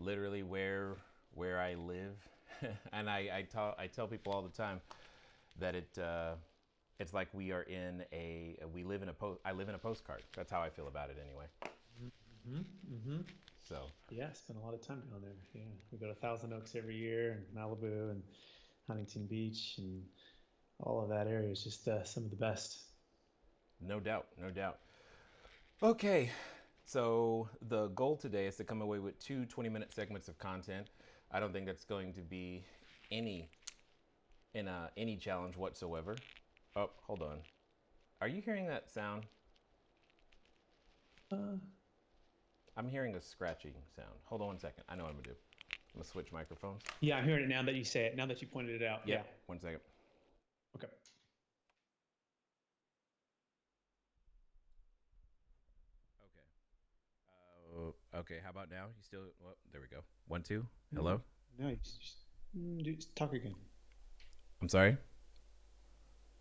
literally where I live, and I tell people all the time that it's like we are in a we live in a post I live in a postcard. That's how I feel about it anyway. Mm-hmm. Mm-hmm. So Yeah, spend a lot of time down there. Yeah, we go to Thousand Oaks every year, and Malibu, and Huntington Beach, and all of that area is just some of the best. no doubt, no doubt. Okay, so the goal today is to come away with two 20-minute segments of content. I don't think that's going to be any any challenge whatsoever. Oh, hold on. Are you hearing that sound? Uh, I'm hearing a scratching sound. Hold on one second. I know what I'm gonna do. I'm gonna switch microphones. yeah, I'm hearing it now that you say it. Now that you pointed it out. Yep. Yeah. One second. Okay. Okay. Okay. How about now? You still? Well, there we go. One, two. No, Hello. no, just talk again. I'm sorry.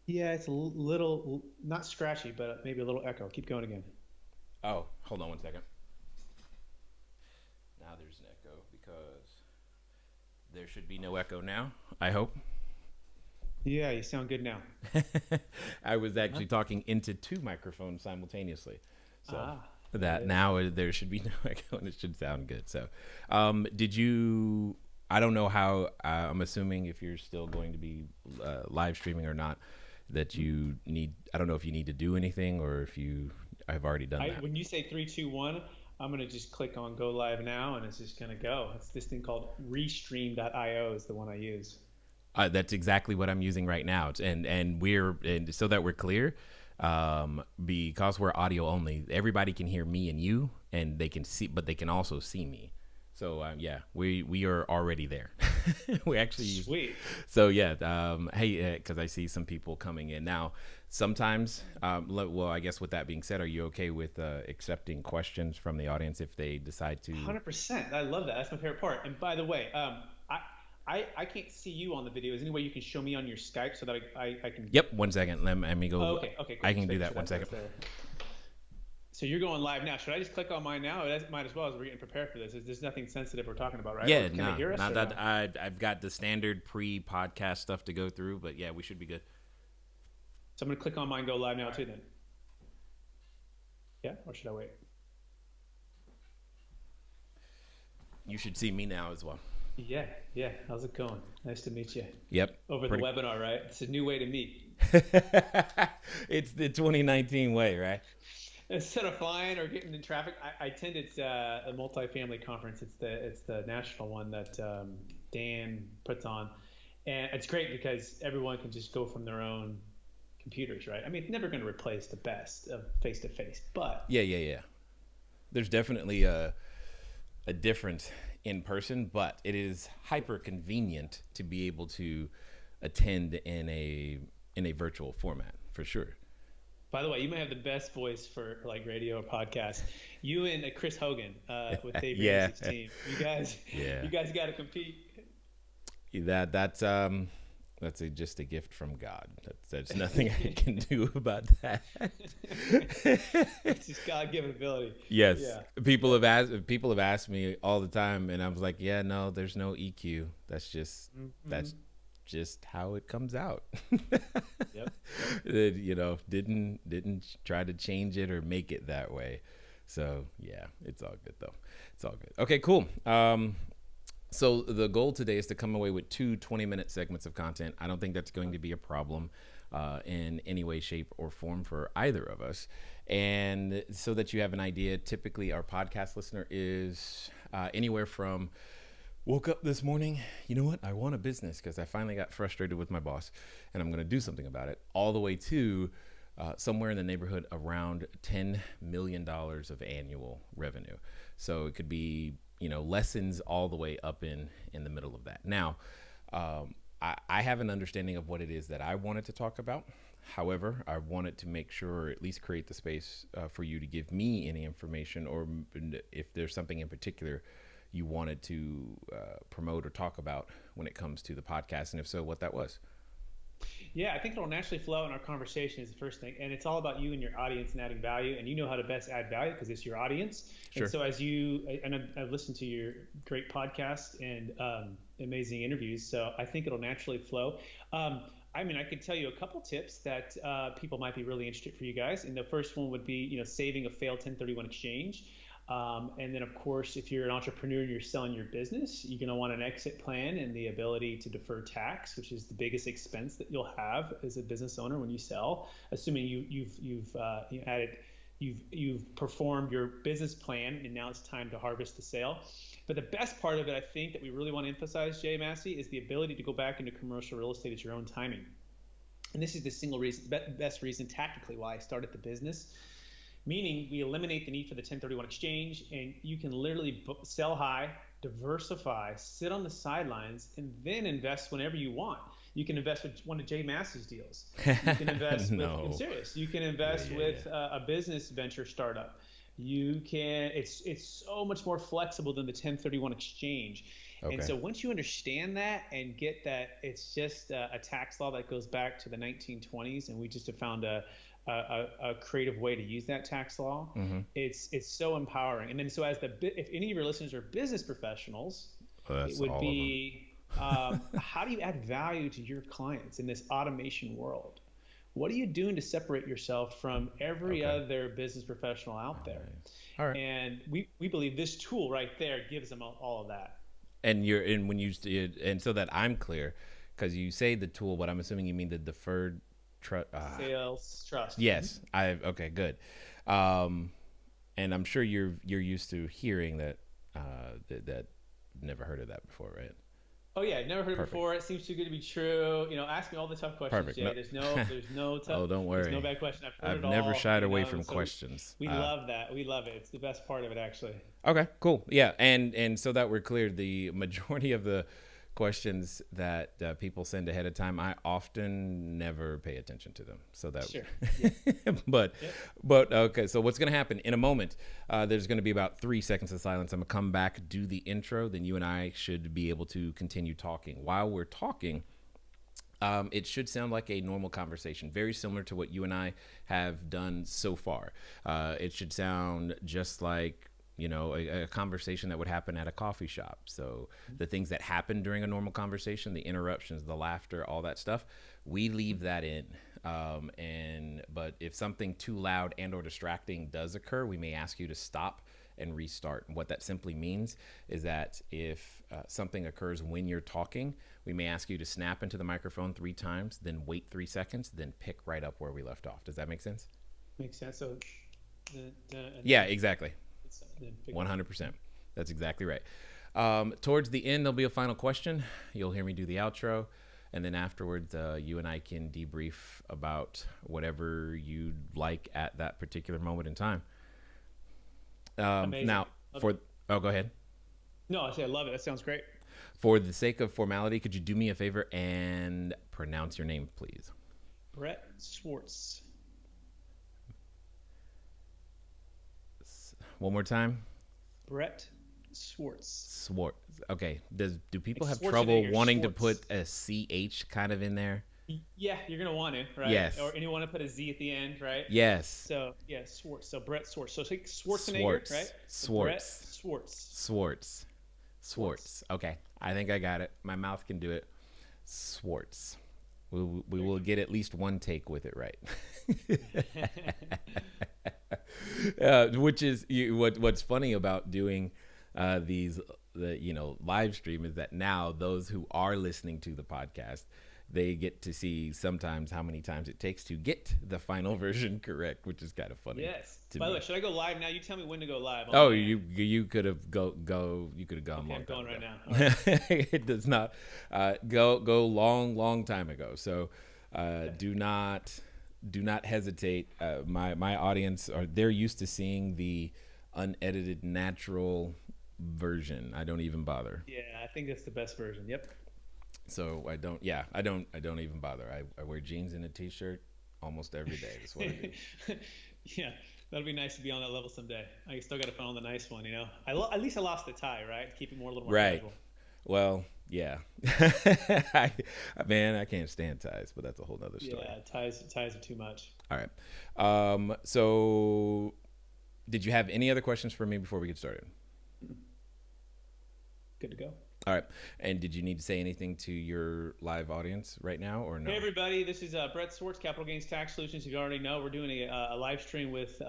Yeah, it's a little not scratchy, but maybe a little echo. Keep going again. Oh, hold on one second. Now there's an echo because there should be no echo now. I hope. Yeah, you sound good now. I was Huh? actually talking into two microphones simultaneously, so Ah, there it that is. now there should be no echo and it should sound good. So, did you? I don't know how. I'm assuming if you're still going to be live streaming or not, that Mhm. you need. I don't know if you need to do anything or if you have already done I that. when you say three, two, one, I'm gonna just click on go live now, and it's just gonna go. It's this thing called Restream.io is the one I use. That's exactly what I'm using right now, and so that we're clear, because we're audio only, everybody can hear me and you, and they can see, but they can also see me. So yeah, we are already there. We actually use. Sweet. So yeah, hey, because I see some people coming in now. Sometimes, well, I guess with that being said, are you okay with accepting questions from the audience if they decide to? 100%. I love that. That's my favorite part. And by the way, I can't see you on the video. Is there any way you can show me on your Skype so that I can? Yep, 1 second. Let me Oh, go. okay. Okay. Cool. I Just can do making that. sure One second. that's there. So you're going live now. Should I just click on mine now? That might as well as we're getting prepared for this. There's nothing sensitive we're talking about, right? Or Yeah, can they no, hear us not or that no? I've got the standard pre-podcast stuff to go through, but yeah, we should be good. So I'm gonna click on mine, go live now too. Then, yeah. Or should I wait? You should see me now as well. Yeah. Yeah. How's it going? Nice to meet you Yep, over the pretty. webinar, right? It's a new way to meet. It's the 2019 way, right? Instead of flying or getting in traffic, I attended a multifamily conference. It's the national one that Dan puts on, and it's great because everyone can just go from their own computers, right? I mean, it's never going to replace the best of face to face, but Yeah, yeah, yeah. There's definitely a difference in person, but it is hyper convenient to be able to attend in a virtual format for sure. by the way, you may have the best voice for like radio or podcast. You and Chris Hogan with Dave Yeah, Ramsey's team. You guys, yeah. you guys got to compete. That's just a gift from God. There's nothing I can do about that. It's just God-given ability. Yes, Yeah. Yep. people have asked me all the time, and I was like, yeah, no, there's no EQ. That's Hmm. just how it comes out. Yep. Yep. Didn't try to change it or make it that way. So yeah, it's all good though. It's all good. Okay, cool. So the goal today is to come away with two 20-minute segments of content. I don't think that's going to be a problem in any way, shape, or form for either of us. And so that you have an idea, typically our podcast listener is anywhere from woke up this morning, you know what, I want a business because I finally got frustrated with my boss and I'm going to do something about it, all the way to somewhere in the neighborhood around $10 million of annual revenue. So it could be, lessons all the way up in the middle of that. Now, I have an understanding of what it is that I wanted to talk about. However, I wanted to make sure, or at least create the space for you to give me any information, or if there's something in particular you wanted to promote or talk about when it comes to the podcast, and if so, what that was. Yeah, I think it'll naturally flow in our conversation is the first thing. And it's all about you and your audience and adding value. And you know how to best add value because it's your audience. And Sure. so and I've listened to your great podcast and amazing interviews. So I think it'll naturally flow. I mean, I could tell you a couple tips that people might be really interested for you guys. And the first one would be, saving a failed 1031 exchange. And then, of course, if you're an entrepreneur and you're selling your business, you're going to want an exit plan and the ability to defer tax, which is the biggest expense that you'll have as a business owner when you sell, assuming you've performed your business plan and now it's time to harvest the sale. But the best part of it, I think, that we really want to emphasize, Jay Massey, is the ability to go back into commercial real estate at your own timing. And this is the single reason, best reason tactically why I started the business. Meaning we eliminate the need for the 1031 exchange, and you can literally sell high, diversify, sit on the sidelines, and then invest whenever you want. You can invest with one of Jay Massey's deals. You can invest No. I'm serious. You can invest with a business venture startup. You can. It's so much more flexible than the 1031 exchange. Okay. And so once you understand that and get that, it's just a tax law that goes back to the 1920s, and we just have found a creative way to use that tax law. Mm-hmm. It's so empowering. And then so if any of your listeners are business professionals, it would be how do you add value to your clients in this automation world? What are you doing to separate yourself from every other business professional out there? All right. And we believe this tool right there gives them all of that. And so that I'm clear, because you say the tool, but I'm assuming you mean the deferred sales trust. Yes. Okay, good. And I'm sure you're used to hearing that never heard of that before, right? Oh yeah, never heard it before. It seems too good to be true. Ask me all the tough questions, Perfect. Jay. There's no tough. Oh, don't worry. There's no bad question. I've never shied away from questions. We love that. We love it. It's the best part of it, actually. Okay, cool. Yeah, and so that we're clear, the majority of the questions that people send ahead of time, I often never pay attention to them. So that, sure. But okay. So what's going to happen in a moment? There's going to be about 3 seconds of silence. I'm gonna come back, do the intro, then you and I should be able to continue talking. While we're talking, it should sound like a normal conversation, very similar to what you and I have done so far. It should sound just like a conversation that would happen at a coffee shop. So the things that happen during a normal conversation, the interruptions, the laughter, all that stuff, we leave that in. But if something too loud and or distracting does occur, we may ask you to stop and restart. And what that simply means is that if something occurs when you're talking, we may ask you to snap into the microphone 3 times, then wait 3 seconds, then pick right up where we left off. Does that make sense? Makes sense. So, yeah, exactly. 100%. That's exactly right. Towards the end, there'll be a final question. You'll hear me do the outro. And then afterwards, you and I can debrief about whatever you'd like at that particular moment in time. Now, go ahead. No, I say I love it. That sounds great. For the sake of formality, could you do me a favor and pronounce your name, please? Brett Swarts. One more time. Brett Swarts. Swarts. Okay. Do people have Schwarzenegger, trouble wanting Swarts. to put a CH kind of in there? Yeah, you're gonna want to, right? Yes. And you want to put a Z at the end, right? Yes. So yeah, Swarts. So Brett Swarts. So take Schwarzenegger, right? Swarts. Brett Swarts. Okay. I think I got it. My mouth can do it. Swarts. We will get at least one take with it right. Which is what's funny about doing the live stream is that now those who are listening to the podcast, they get to see sometimes how many times it takes to get the final version correct, which is kind of funny. Yes. By the way, should I go live now? You tell me when to go live. You could have gone long I'm going time right ago. now. Right. It does not go long time ago. So do not hesitate. My audience they're used to seeing the unedited natural version. I don't even bother. Yeah, I think that's the best version. Yep. So I don't even bother. I wear jeans and a t-shirt almost every day. That's what I do. Yeah, that'll be nice to be on that level someday. I still got to find on the nice one, At least I lost the tie, right? Keep it a little more right. casual. Well, Yeah. Man, I can't stand ties, but that's a whole nother story. Yeah, ties are too much. All right. So did you have any other questions for me before we get started? Good to go. All right. And did you need to say anything to your live audience right now or no? Hey, everybody. This is Brett Swarts, Capital Gains Tax Solutions. If you already know, we're doing a live stream with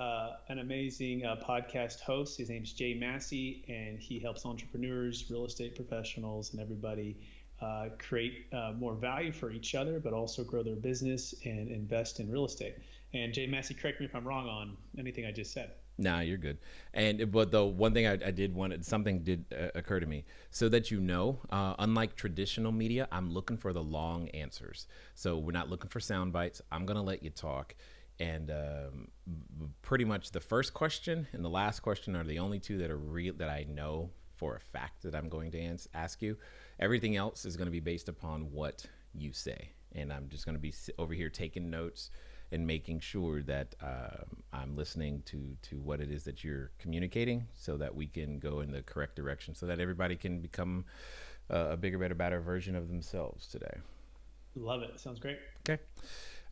an amazing podcast host. His name's Jay Massey, and he helps entrepreneurs, real estate professionals, and everybody create more value for each other, but also grow their business and invest in real estate. And Jay Massey, correct me if I'm wrong on anything I just said. Nah, you're good. But the one thing I did want, something did occur to me, so that you know, unlike traditional media, I'm looking for the long answers. So we're not looking for sound bites. I'm gonna let you talk, and pretty much the first question and the last question are the only two that are real that I know for a fact that I'm going to ask you. Everything else is going to be based upon what you say, and I'm just going to be over here taking notes and making sure that I'm listening to what it is that you're communicating, so that we can go in the correct direction, so that everybody can become a bigger, better version of themselves today. Love it. Sounds great. Okay.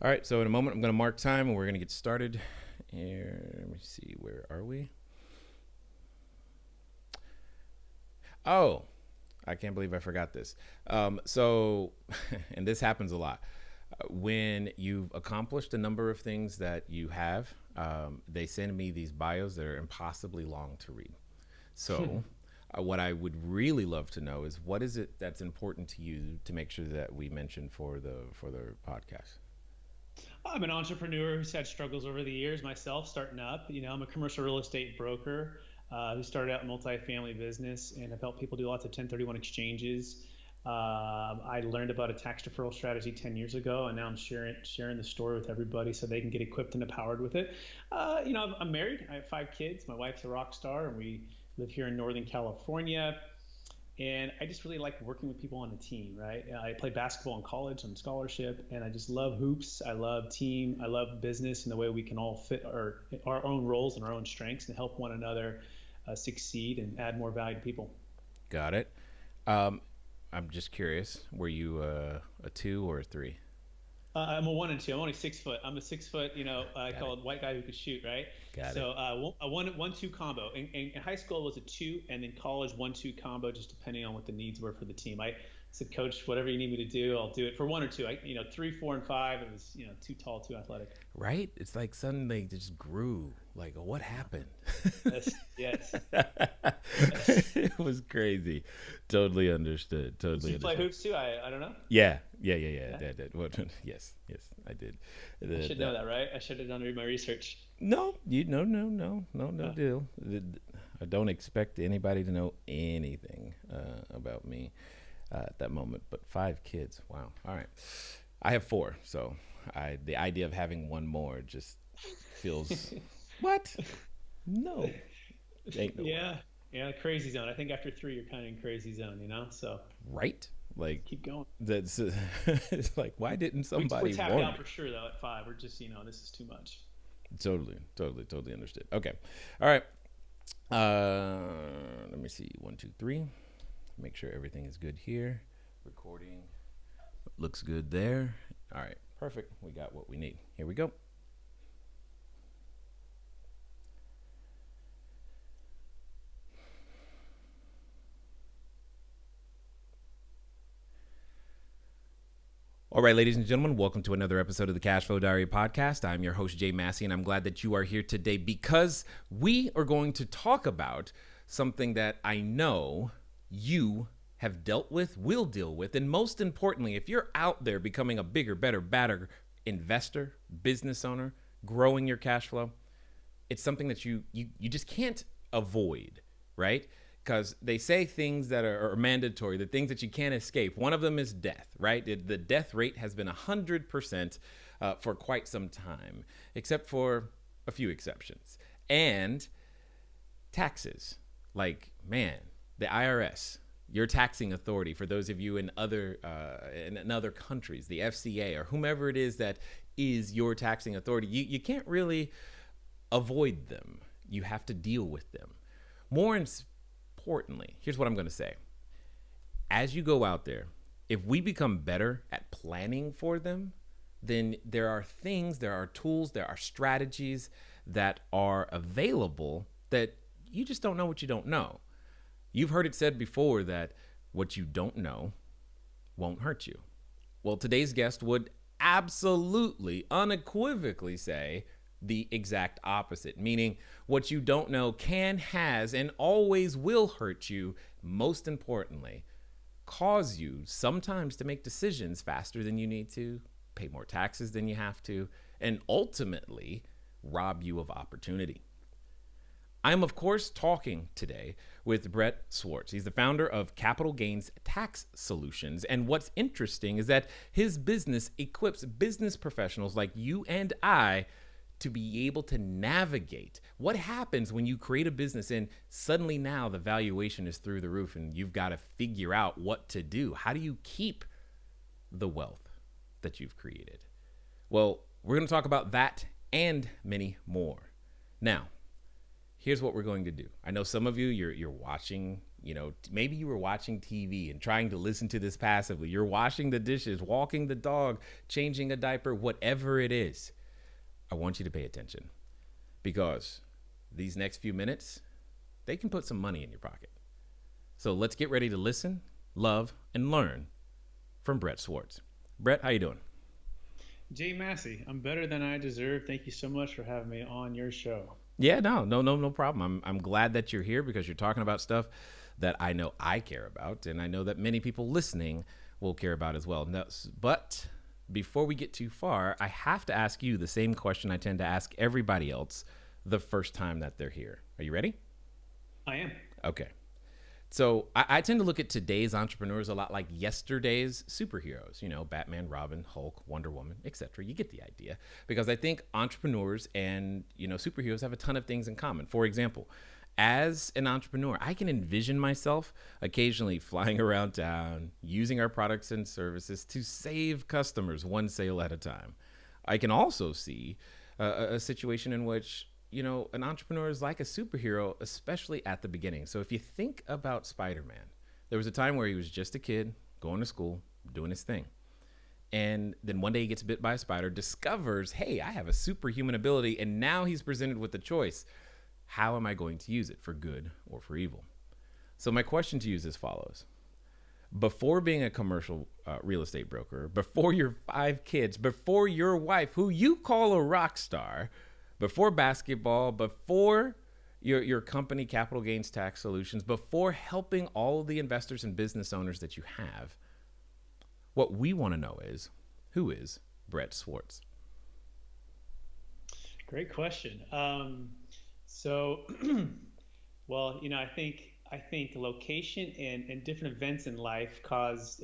All right. So in a moment, I'm going to mark time and we're going to get started. Here, let me see. Where are we? Oh, I can't believe I forgot this. So, and this happens a lot. When you've accomplished a number of things that you have, they send me these bios that are impossibly long to read. So what I would really love to know is, what is it that's important to you to make sure that we mention for the podcast? I'm an entrepreneur who's had struggles over the years myself, starting up. I'm a commercial real estate broker who started out in multifamily business and have helped people do lots of 1031 exchanges. I learned about a tax deferral strategy 10 years ago, and now I'm sharing the story with everybody so they can get equipped and empowered with it. I'm married. I have 5 kids. My wife's a rock star, and we live here in Northern California. And I just really like working with people on a team, right? I played basketball in college on scholarship, and I just love hoops. I love team. I love business and the way we can all fit our own roles and our own strengths and help one another succeed and add more value to people. Got it. I'm just curious, were you a 2 or a 3? I'm a 1 and 2. I'm only 6 foot. I'm a 6 foot, I call it white guy who could shoot, right? Got so, it. A 1-2 combo. In high school it was a 2, and in college 1-2 combo, just depending on what the needs were for the team. I said, Coach, whatever you need me to do, I'll do it. For 1 or 2, 3, 4, and 5, it was too tall, too athletic. Right? It's like suddenly they just grew. Like, what happened? Yes. It was crazy. Totally understood. Did you play hoops too? I don't know. Yeah. Did. Well, yes, I did. I should know that, right? I should have done my research. No deal. I don't expect anybody to know anything about me at that moment. But 5 kids, wow. All right, I have 4, so the idea of having one more just feels what? No. Ain't no way. Yeah, crazy zone. I think after 3, you're kind of in crazy zone, So right, like keep going. That's it's like, why didn't somebody? We're tapped out for sure though at 5. We're just this is too much. Totally understood. Okay, all right. Let me see. 1, 2, 3. Make sure everything is good here. Recording looks good there. All right, perfect. We got what we need. Here we go. All right, ladies and gentlemen, welcome to another episode of the CashFlowDiary podcast. I'm your host, Jay Massey, and I'm glad that you are here today because we are going to talk about something that I know you have dealt with, will deal with, and most importantly, if you're out there becoming a bigger, better, badder investor, business owner, growing your cash flow, it's something that you just can't avoid, right? Because they say things that are mandatory, the things that you can't escape. One of them is death, right? The death rate has been 100% for quite some time, except for a few exceptions. And taxes, like, man, the IRS, your taxing authority, for those of you in other countries, the FCA or whomever it is that is your taxing authority, you can't really avoid them. You have to deal with them. More importantly, here's what I'm going to say. as you go out there, if we become better at planning for them, then there are things, there are tools, there are strategies that are available that you just don't know what you don't know. You've heard it said before that what you don't know won't hurt you. Well, today's guest would absolutely, unequivocally say the exact opposite, meaning what you don't know can, has, and always will hurt you. Most importantly, cause you sometimes to make decisions faster than you need to, pay more taxes than you have to, and ultimately rob you of opportunity. I'm, of course, talking today with Brett Swarts. He's the founder of Capital Gains Tax Solutions. And what's interesting is that his business equips business professionals like you and I to be able to navigate what happens when you create a business and suddenly now the valuation is through the roof and you've got to figure out what to do. How do you keep the wealth that you've created? Well, we're going to talk about that and many more. Now, here's what we're going to do. I know some of you, you're watching, maybe you were watching TV and trying to listen to this passively. You're washing the dishes, walking the dog, changing a diaper, whatever it is. I want you to pay attention because these next few minutes, they can put some money in your pocket. So let's get ready to listen, love, and learn from Brett Swarts. Brett, how you doing? Jay Massey, I'm better than I deserve. Thank you so much for having me on your show. Yeah, no problem. I'm glad that you're here because you're talking about stuff that I know I care about, and I know that many people listening will care about as well. No, but before we get too far, I have to ask you the same question I tend to ask everybody else the first time that they're here. Are you ready? I am. Okay. So I tend to look at today's entrepreneurs a lot like yesterday's superheroes, Batman, Robin, Hulk, Wonder Woman, etc. You get the idea, because I think entrepreneurs and, superheroes have a ton of things in common. For example, as an entrepreneur, I can envision myself occasionally flying around town, using our products and services to save customers one sale at a time. I can also see a situation in which an entrepreneur is like a superhero, especially at the beginning. So if you think about Spider-Man, there was a time where he was just a kid going to school, doing his thing. And then one day he gets bit by a spider, discovers, hey, I have a superhuman ability. And now he's presented with the choice. How am I going to use it, for good or for evil? So my question to you is as follows. Before being a commercial real estate broker, before your 5 kids, before your wife, who you call a rock star, before basketball, before your company, Capital Gains Tax Solutions, before helping all the investors and business owners that you have, what we want to know is, who is Brett Swarts? Great question. Well, I think location and different events in life cause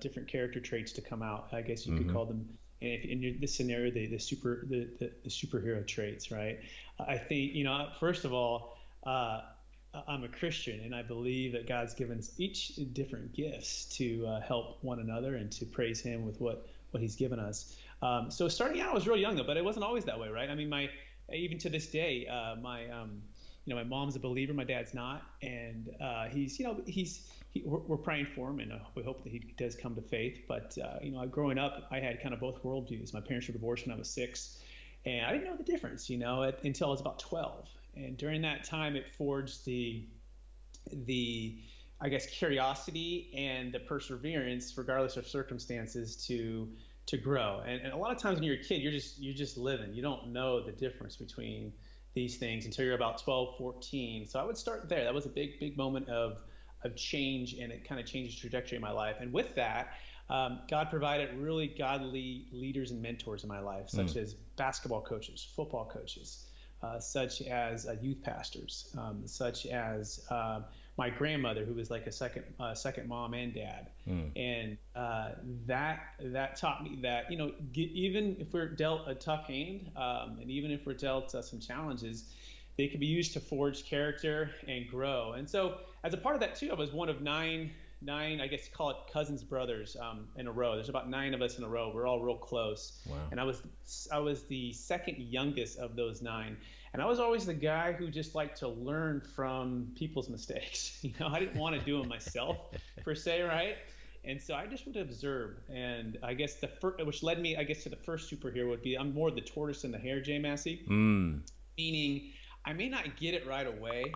different character traits to come out. I guess you could call them, in this scenario, the superhero traits, right? I think, first of all, I'm a Christian, and I believe that God's given us each different gifts to help one another and to praise Him with what He's given us. So starting out, I was real young though, but it wasn't always that way, right? I mean, even to this day, my mom's a believer, my dad's not, and we're praying for him, and we hope that he does come to faith. But growing up, I had kind of both worldviews. My parents were divorced when I was 6, and I didn't know the difference, until I was about 12. And during that time, it forged the I guess curiosity and the perseverance, regardless of circumstances, to grow. And a lot of times when you're a kid, you're just living. You don't know the difference between these things until you're about 12, 14. So I would start there. That was a big moment of change, and it kind of changed the trajectory of my life. And with that, God provided really godly leaders and mentors in my life, such as basketball coaches, football coaches, such as youth pastors, such as my grandmother, who was like a second mom and dad. And that taught me that, even if we're dealt a tough hand, and even if we're dealt some challenges, they can be used to forge character and grow. And so as a part of that too, I was one of nine, I guess you call it cousins, brothers, in a row. There's about 9 of us in a row. We're all real close. Wow. And I was the second youngest of those 9. And I was always the guy who just liked to learn from people's mistakes. I didn't want to do them myself per se, right? And so I just would observe. And I guess which led me, I guess, to the first superhero would be I'm more the tortoise and the hare, Jay Massey. Meaning I may not get it right away,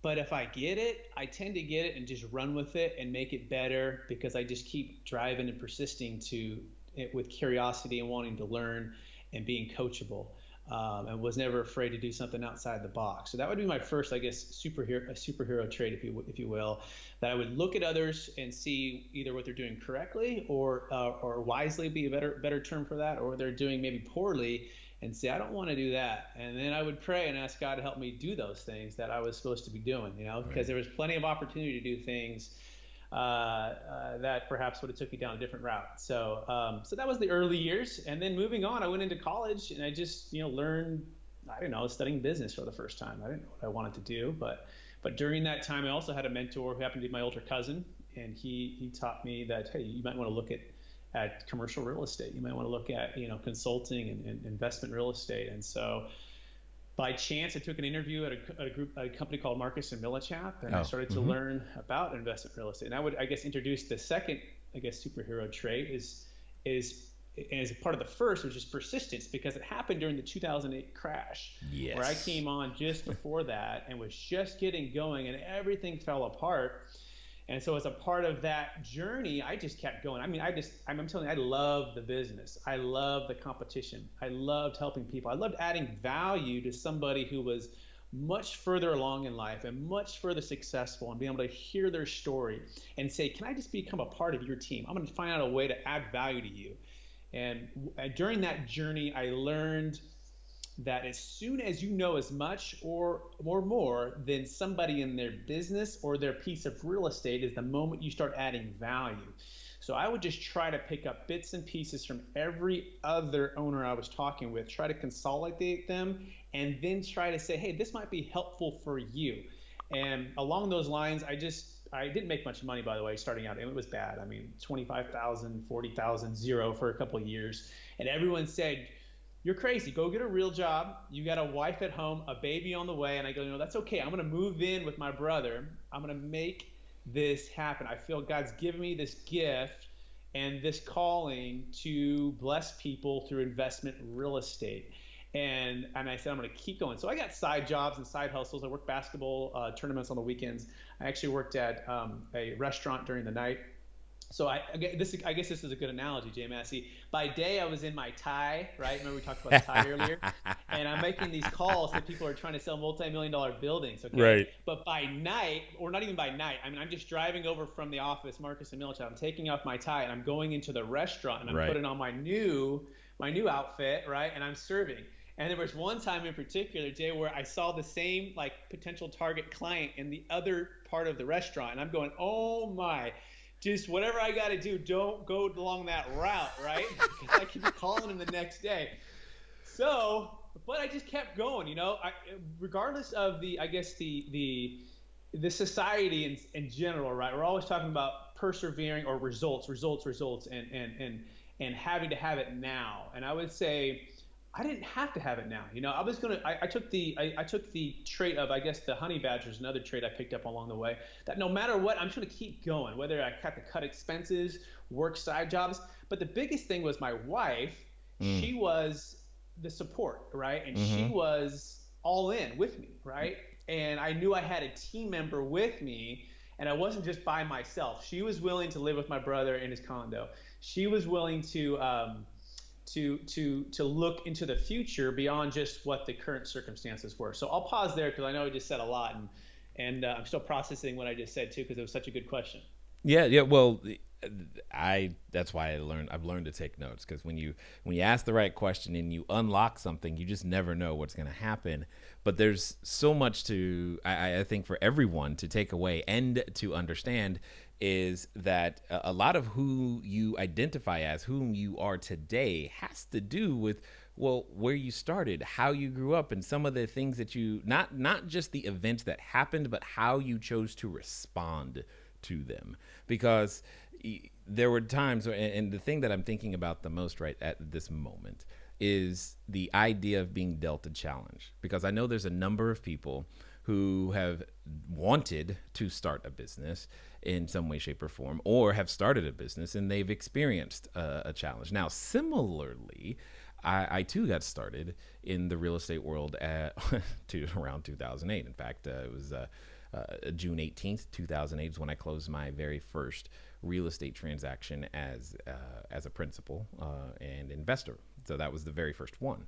but if I get it, I tend to get it and just run with it and make it better because I just keep driving and persisting to it with curiosity and wanting to learn and being coachable. And was never afraid to do something outside the box. So that would be my first, I guess, superhero trait, if you will, that I would look at others and see either what they're doing correctly or wisely, be a better term for that, or they're doing maybe poorly, and say, I don't want to do that. And then I would pray and ask God to help me do those things that I was supposed to be doing, because there was plenty of opportunity to do things that perhaps would have took me down a different route. So that was the early years. And then moving on, I went into college and I just, learned, studying business for the first time. I didn't know what I wanted to do, but during that time, I also had a mentor who happened to be my older cousin. And he taught me that, hey, you might want to look at commercial real estate. You might want to look at, consulting and investment real estate. And so by chance, I took an interview at a company called Marcus and Millichap, and I started to learn about investment real estate. And I would, I guess, introduce the second, I guess, superhero trait is as part of the first, which is persistence, because it happened during the 2008 crash, where I came on just before that and was just getting going, and everything fell apart. And so as a part of that journey, I just kept going. I mean, I'm telling you, I love the business. I love the competition. I loved helping people. I loved adding value to somebody who was much further along in life and much further successful, and being able to hear their story and say, can I just become a part of your team? I'm going to find out a way to add value to you. And during that journey, I learned that as soon as you know as much or more than somebody in their business or their piece of real estate is the moment you start adding value. So I would just try to pick up bits and pieces from every other owner I was talking with, try to consolidate them, and then try to say, hey, this might be helpful for you. And along those lines, I didn't make much money, by the way, starting out. It was bad. I mean, 25,000, 40,000, zero for a couple of years. And everyone said, you're crazy. Go get a real job. You got a wife at home, a baby on the way. And I go, that's okay. I'm going to move in with my brother. I'm going to make this happen. I feel God's given me this gift and this calling to bless people through investment real estate. And I said, I'm going to keep going. So I got side jobs and side hustles. I worked basketball tournaments on the weekends. I actually worked at a restaurant during the night. So I guess this is a good analogy, Jay Massey. By day, I was in my tie, right? Remember we talked about the tie earlier? And I'm making these calls to people who are trying to sell multi-million-dollar buildings, okay? Right. But by night, or not even by night, I mean, I'm just driving over from the office, Marcus and Millichap. I'm taking off my tie, and I'm going into the restaurant, and I'm putting on my new outfit, right? And I'm serving. And there was one time in particular, Jay, where I saw the same potential target client in the other part of the restaurant, and I'm going, oh my. Just whatever I got to do, don't go along that route, right? Because I could be calling him the next day. So, but I just kept going, regardless of the society in general, right? We're always talking about persevering or results, and having to have it now. And I would say, I didn't have to have it now. I took the trait of, I guess, the honey badger is another trait I picked up along the way, that no matter what, I'm just going to keep going, whether I have to cut expenses, work side jobs. But the biggest thing was my wife. She was the support, right? And she was all in with me, right? And I knew I had a team member with me, and I wasn't just by myself. She was willing to live with my brother in his condo. She was willing to look into the future beyond just what the current circumstances were. So I'll pause there because I know I just said a lot, and I'm still processing what I just said too, because it was such a good question. Yeah. Well, that's why I've learned to take notes, because when you ask the right question and you unlock something, you just never know what's going to happen. But there's so much I think for everyone to take away and to understand is that a lot of who you identify as, whom you are today, has to do with, well, where you started, how you grew up, and some of the things that you, not just the events that happened, but how you chose to respond to them. Because there were times, and the thing that I'm thinking about the most right at this moment is the idea of being dealt a challenge, because I know there's a number of people who have wanted to start a business in some way, shape, or form, or have started a business and they've experienced a challenge. Now, similarly, I too got started in the real estate world around 2008. In fact, it was June 18th, 2008 is when I closed my very first real estate transaction as a principal and investor. So that was the very first one.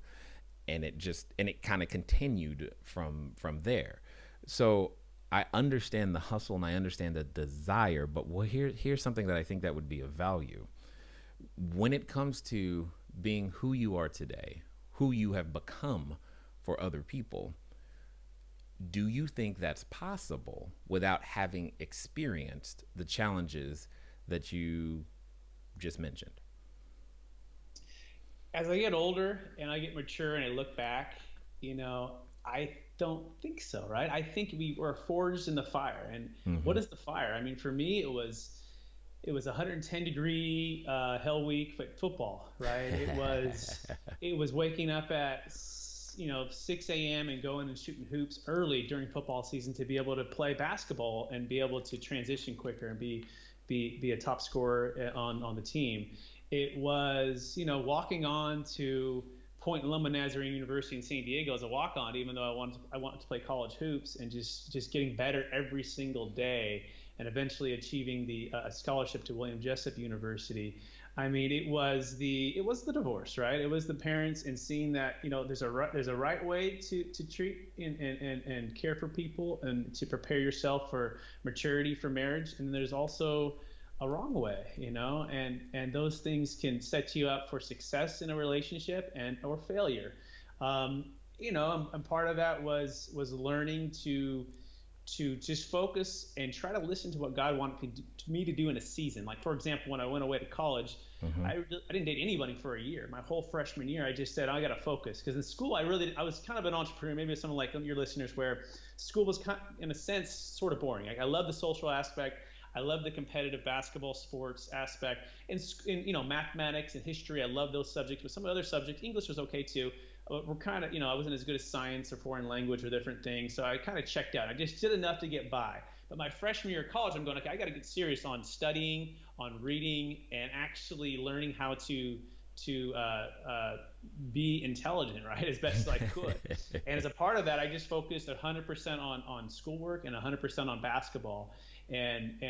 And it kind of continued from there. So I understand the hustle and I understand the desire, but here's something that I think that would be of value. When it comes to being who you are today, who you have become for other people, do you think that's possible without having experienced the challenges that you just mentioned? As I get older and I get mature and I look back, I don't think so, right? I think we were forged in the fire. And what is the fire? I mean, for me, it was 110-degree hell week football, right? It was waking up at 6 a.m. and going and shooting hoops early during football season to be able to play basketball and be able to transition quicker and be a top scorer on the team. It was, walking on to Point Loma Nazarene University in San Diego as a walk-on, even though I wanted to play college hoops, and just getting better every single day, and eventually achieving a scholarship to William Jessup University. I mean, it was the divorce, right? It was the parents, and seeing that there's a right way to treat and care for people and to prepare yourself for maturity for marriage, and there's also a wrong way, and those things can set you up for success in a relationship or failure. And part of that was learning to just focus and try to listen to what God wanted me to do in a season. Like, for example, when I went away to college, I didn't date anybody for a year. My whole freshman year, I just said, I got to focus. Because in school, I was kind of an entrepreneur, maybe someone like your listeners, where school was in a sense sort of boring. I love the social aspect. I love the competitive basketball sports aspect, and mathematics and history. I love those subjects, but some other subjects, English was okay too. We're kind of, I wasn't as good as science or foreign language or different things, so I kind of checked out. I just did enough to get by. But my freshman year of college, I'm going, okay, I got to get serious on studying, on reading, and actually learning how to be intelligent, right, as best as I could. And as a part of that, I just focused 100% on schoolwork and 100% on basketball. And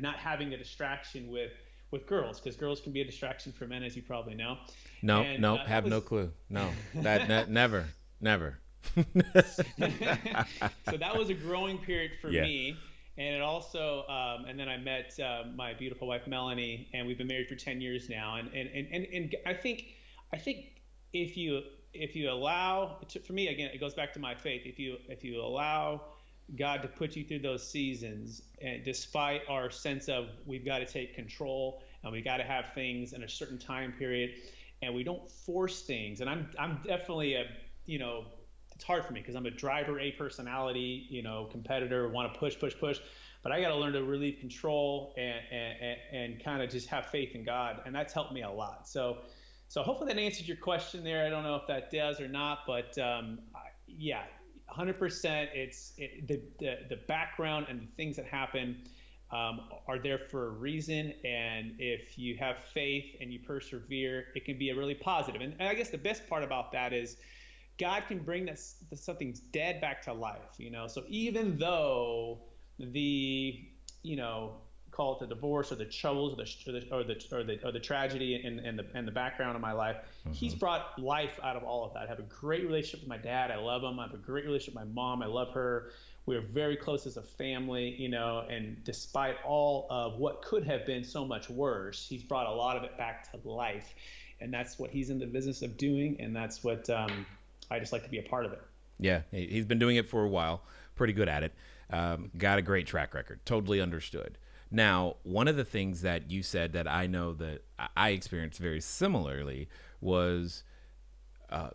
not having a distraction with girls, because girls can be a distraction for men, as you probably know. No, have no clue. No, that never. So that was a growing period for me. And it also, and then I met my beautiful wife Melanie, and we've been married for 10 years now. And I think if you allow, for me again, it goes back to my faith. If you allow God to put you through those seasons, and despite our sense of we've got to take control and we got to have things in a certain time period, and we don't force things. And I'm definitely it's hard for me because I'm a driver A personality, competitor, want to push, but I got to learn to relieve control and kind of just have faith in God, and that's helped me a lot. So hopefully that answers your question there. I don't know if that does or not, but yeah. 100%. The background and the things that happen are there for a reason, and if you have faith and you persevere, it can be a really positive. And I guess the best part about that is God can bring something's dead back to life. So even though call it the divorce or the troubles or the tragedy and the background of my life, He's brought life out of all of that. I have a great relationship with my dad. I love him. I have a great relationship with my mom. I love her. We're very close as a family, and despite all of what could have been so much worse, He's brought a lot of it back to life. And that's what He's in the business of doing, and that's what I just like to be a part of it. Yeah, He's been doing it for a while, pretty good at it. Got a great track record, totally understood. Now, one of the things that you said that I know that I experienced very similarly was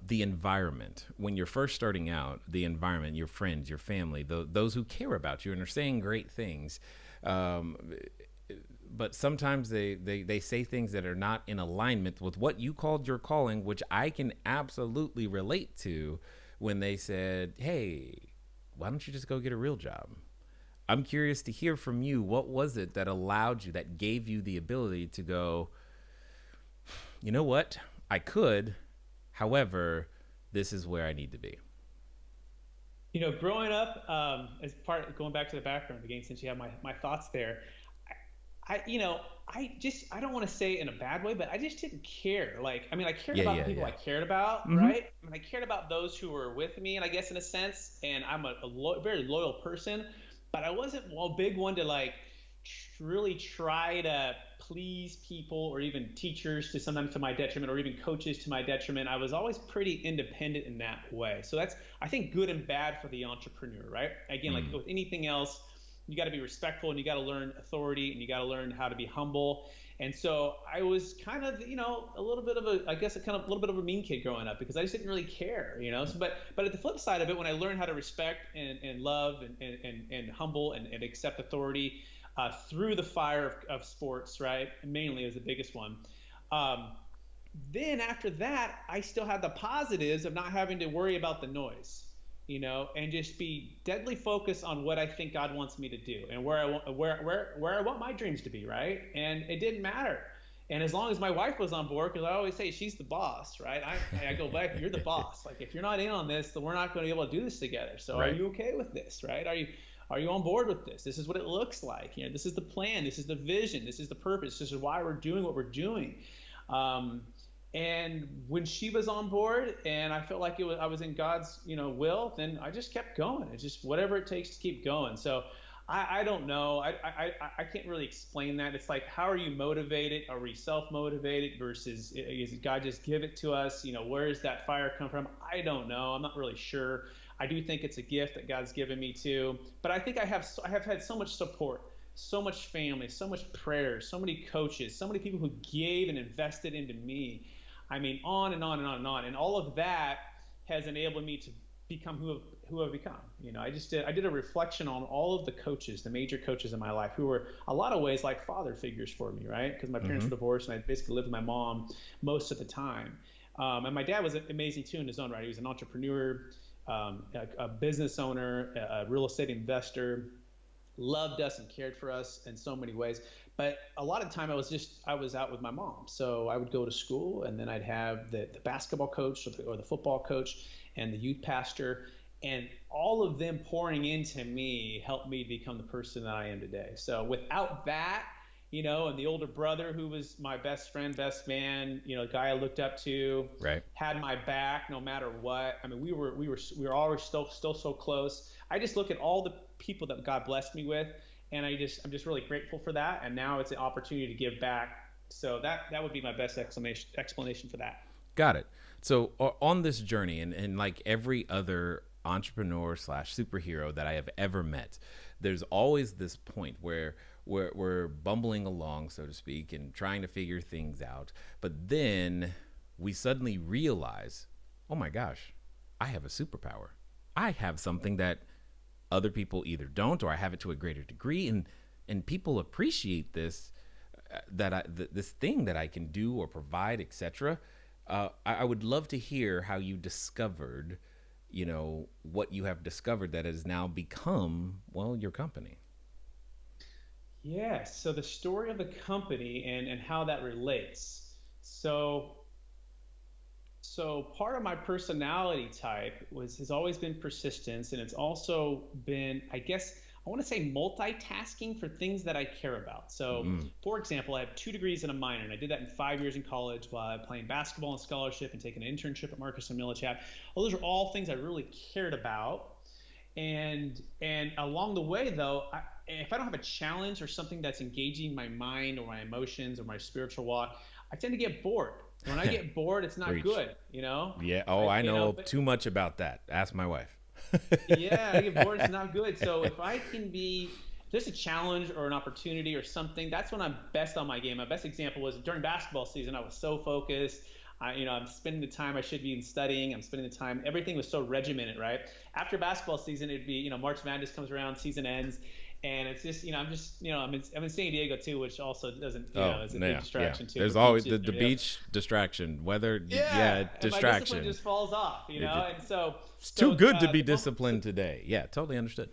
the environment. When you're first starting out, the environment, your friends, your family, those who care about you and are saying great things. But but sometimes they say things that are not in alignment with what you called your calling, which I can absolutely relate to when they said, hey, why don't you just go get a real job? I'm curious to hear from you. What was it that allowed you, that gave you the ability to go, you know what? I could, however, this is where I need to be. Growing up, as part going back to the background again, since you have my thoughts there, I don't want to say it in a bad way, but I just didn't care. Like, I mean, I cared Yeah, about yeah, the people yeah. I cared about, Mm-hmm. right? I cared about those who were with me, and I guess in a sense, and I'm a very loyal person, but I wasn't a big one to like really try to please people or even teachers to sometimes to my detriment or even coaches to my detriment. I was always pretty independent in that way. So that's, I think, good and bad for the entrepreneur, right? Again, like Mm. with anything else, you got to be respectful and you got to learn authority and you got to learn how to be humble. And so I was kind of, a little bit of a, I guess, a kind of a little bit of a mean kid growing up because I just didn't really care. So, but at the flip side of it, when I learned how to respect and love and humble and accept authority through the fire of sports, right? Mainly is the biggest one. Um, then after that, I still had the positives of not having to worry about the noise, and just be deadly focused on what I think God wants me to do and where I want where I want my dreams to be, right? And it didn't matter. And as long as my wife was on board, because I always say she's the boss, right? I go back, you're the boss. Like if you're not in on this, then we're not going to be able to do this together. So are Right. you okay with this, right? Are you on board with this? This is what it looks like. This is the plan. This is the vision. This is the purpose. This is why we're doing what we're doing. Um, and when she was on board, and I felt like I was in God's will, then I just kept going. It's just whatever it takes to keep going. So I don't know. I can't really explain that. It's like, how are you motivated? Are we self-motivated versus is God just give it to us? Where does that fire come from? I don't know. I'm not really sure. I do think it's a gift that God's given me too. But I think I have had so much support, so much family, so much prayer, so many coaches, so many people who gave and invested into me. I mean, on and on and on and on. And all of that has enabled me to become who I've become. I did a reflection on all of the coaches, the major coaches in my life, who were a lot of ways like father figures for me, right? Because my parents Mm-hmm. were divorced, and I basically lived with my mom most of the time. And my dad was amazing too in his own right. He was an entrepreneur, a business owner, a real estate investor, loved us and cared for us in so many ways. But a lot of the time I was out with my mom. So I would go to school, and then I'd have the basketball coach or the football coach and the youth pastor, and all of them pouring into me helped me become the person that I am today. So without that, and the older brother who was my best friend, best man, the guy I looked up to, Right. had my back no matter what. I mean, we were always still so close. I just look at all the people that God blessed me with, and I'm just really grateful for that. And now it's an opportunity to give back. So that would be my best explanation for that. Got it. So on this journey, and like every other entrepreneur slash superhero that I have ever met, there's always this point where we're bumbling along, so to speak, and trying to figure things out. But then we suddenly realize, oh my gosh, I have a superpower. I have something that other people either don't, or I have it to a greater degree, and people appreciate this, this thing that I can do or provide, etc. I would love to hear how you discovered, what you have discovered that has now become, well, your company. Yes. So the story of the company and how that relates. So part of my personality type has always been persistence, and it's also been, I guess, I want to say multitasking for things that I care about. So, Mm, for example, I have 2 degrees and a minor, and I did that in 5 years in college while playing basketball and scholarship and taking an internship at Marcus and Millichap. Well, those are all things I really cared about. And along the way, though, if I don't have a challenge or something that's engaging my mind or my emotions or my spiritual walk, I tend to get bored. When I get bored, it's not preach. good. Yeah. Oh, I know But too much about that. Ask my wife. yeah, I get bored, it's not good. So if there's a challenge or an opportunity or something, that's when I'm best on my game. My best example was during basketball season. I was so focused. I'm spending the time I should be studying. I'm spending the time. Everything was so regimented, right? After basketball season, it'd be, March Madness comes around, season ends, and it's just, I'm in San Diego too, which also doesn't, is a big distraction too. There's always the beach distraction, weather, and distraction. my discipline just falls off, and so it's too good to be disciplined today. Yeah, totally understood.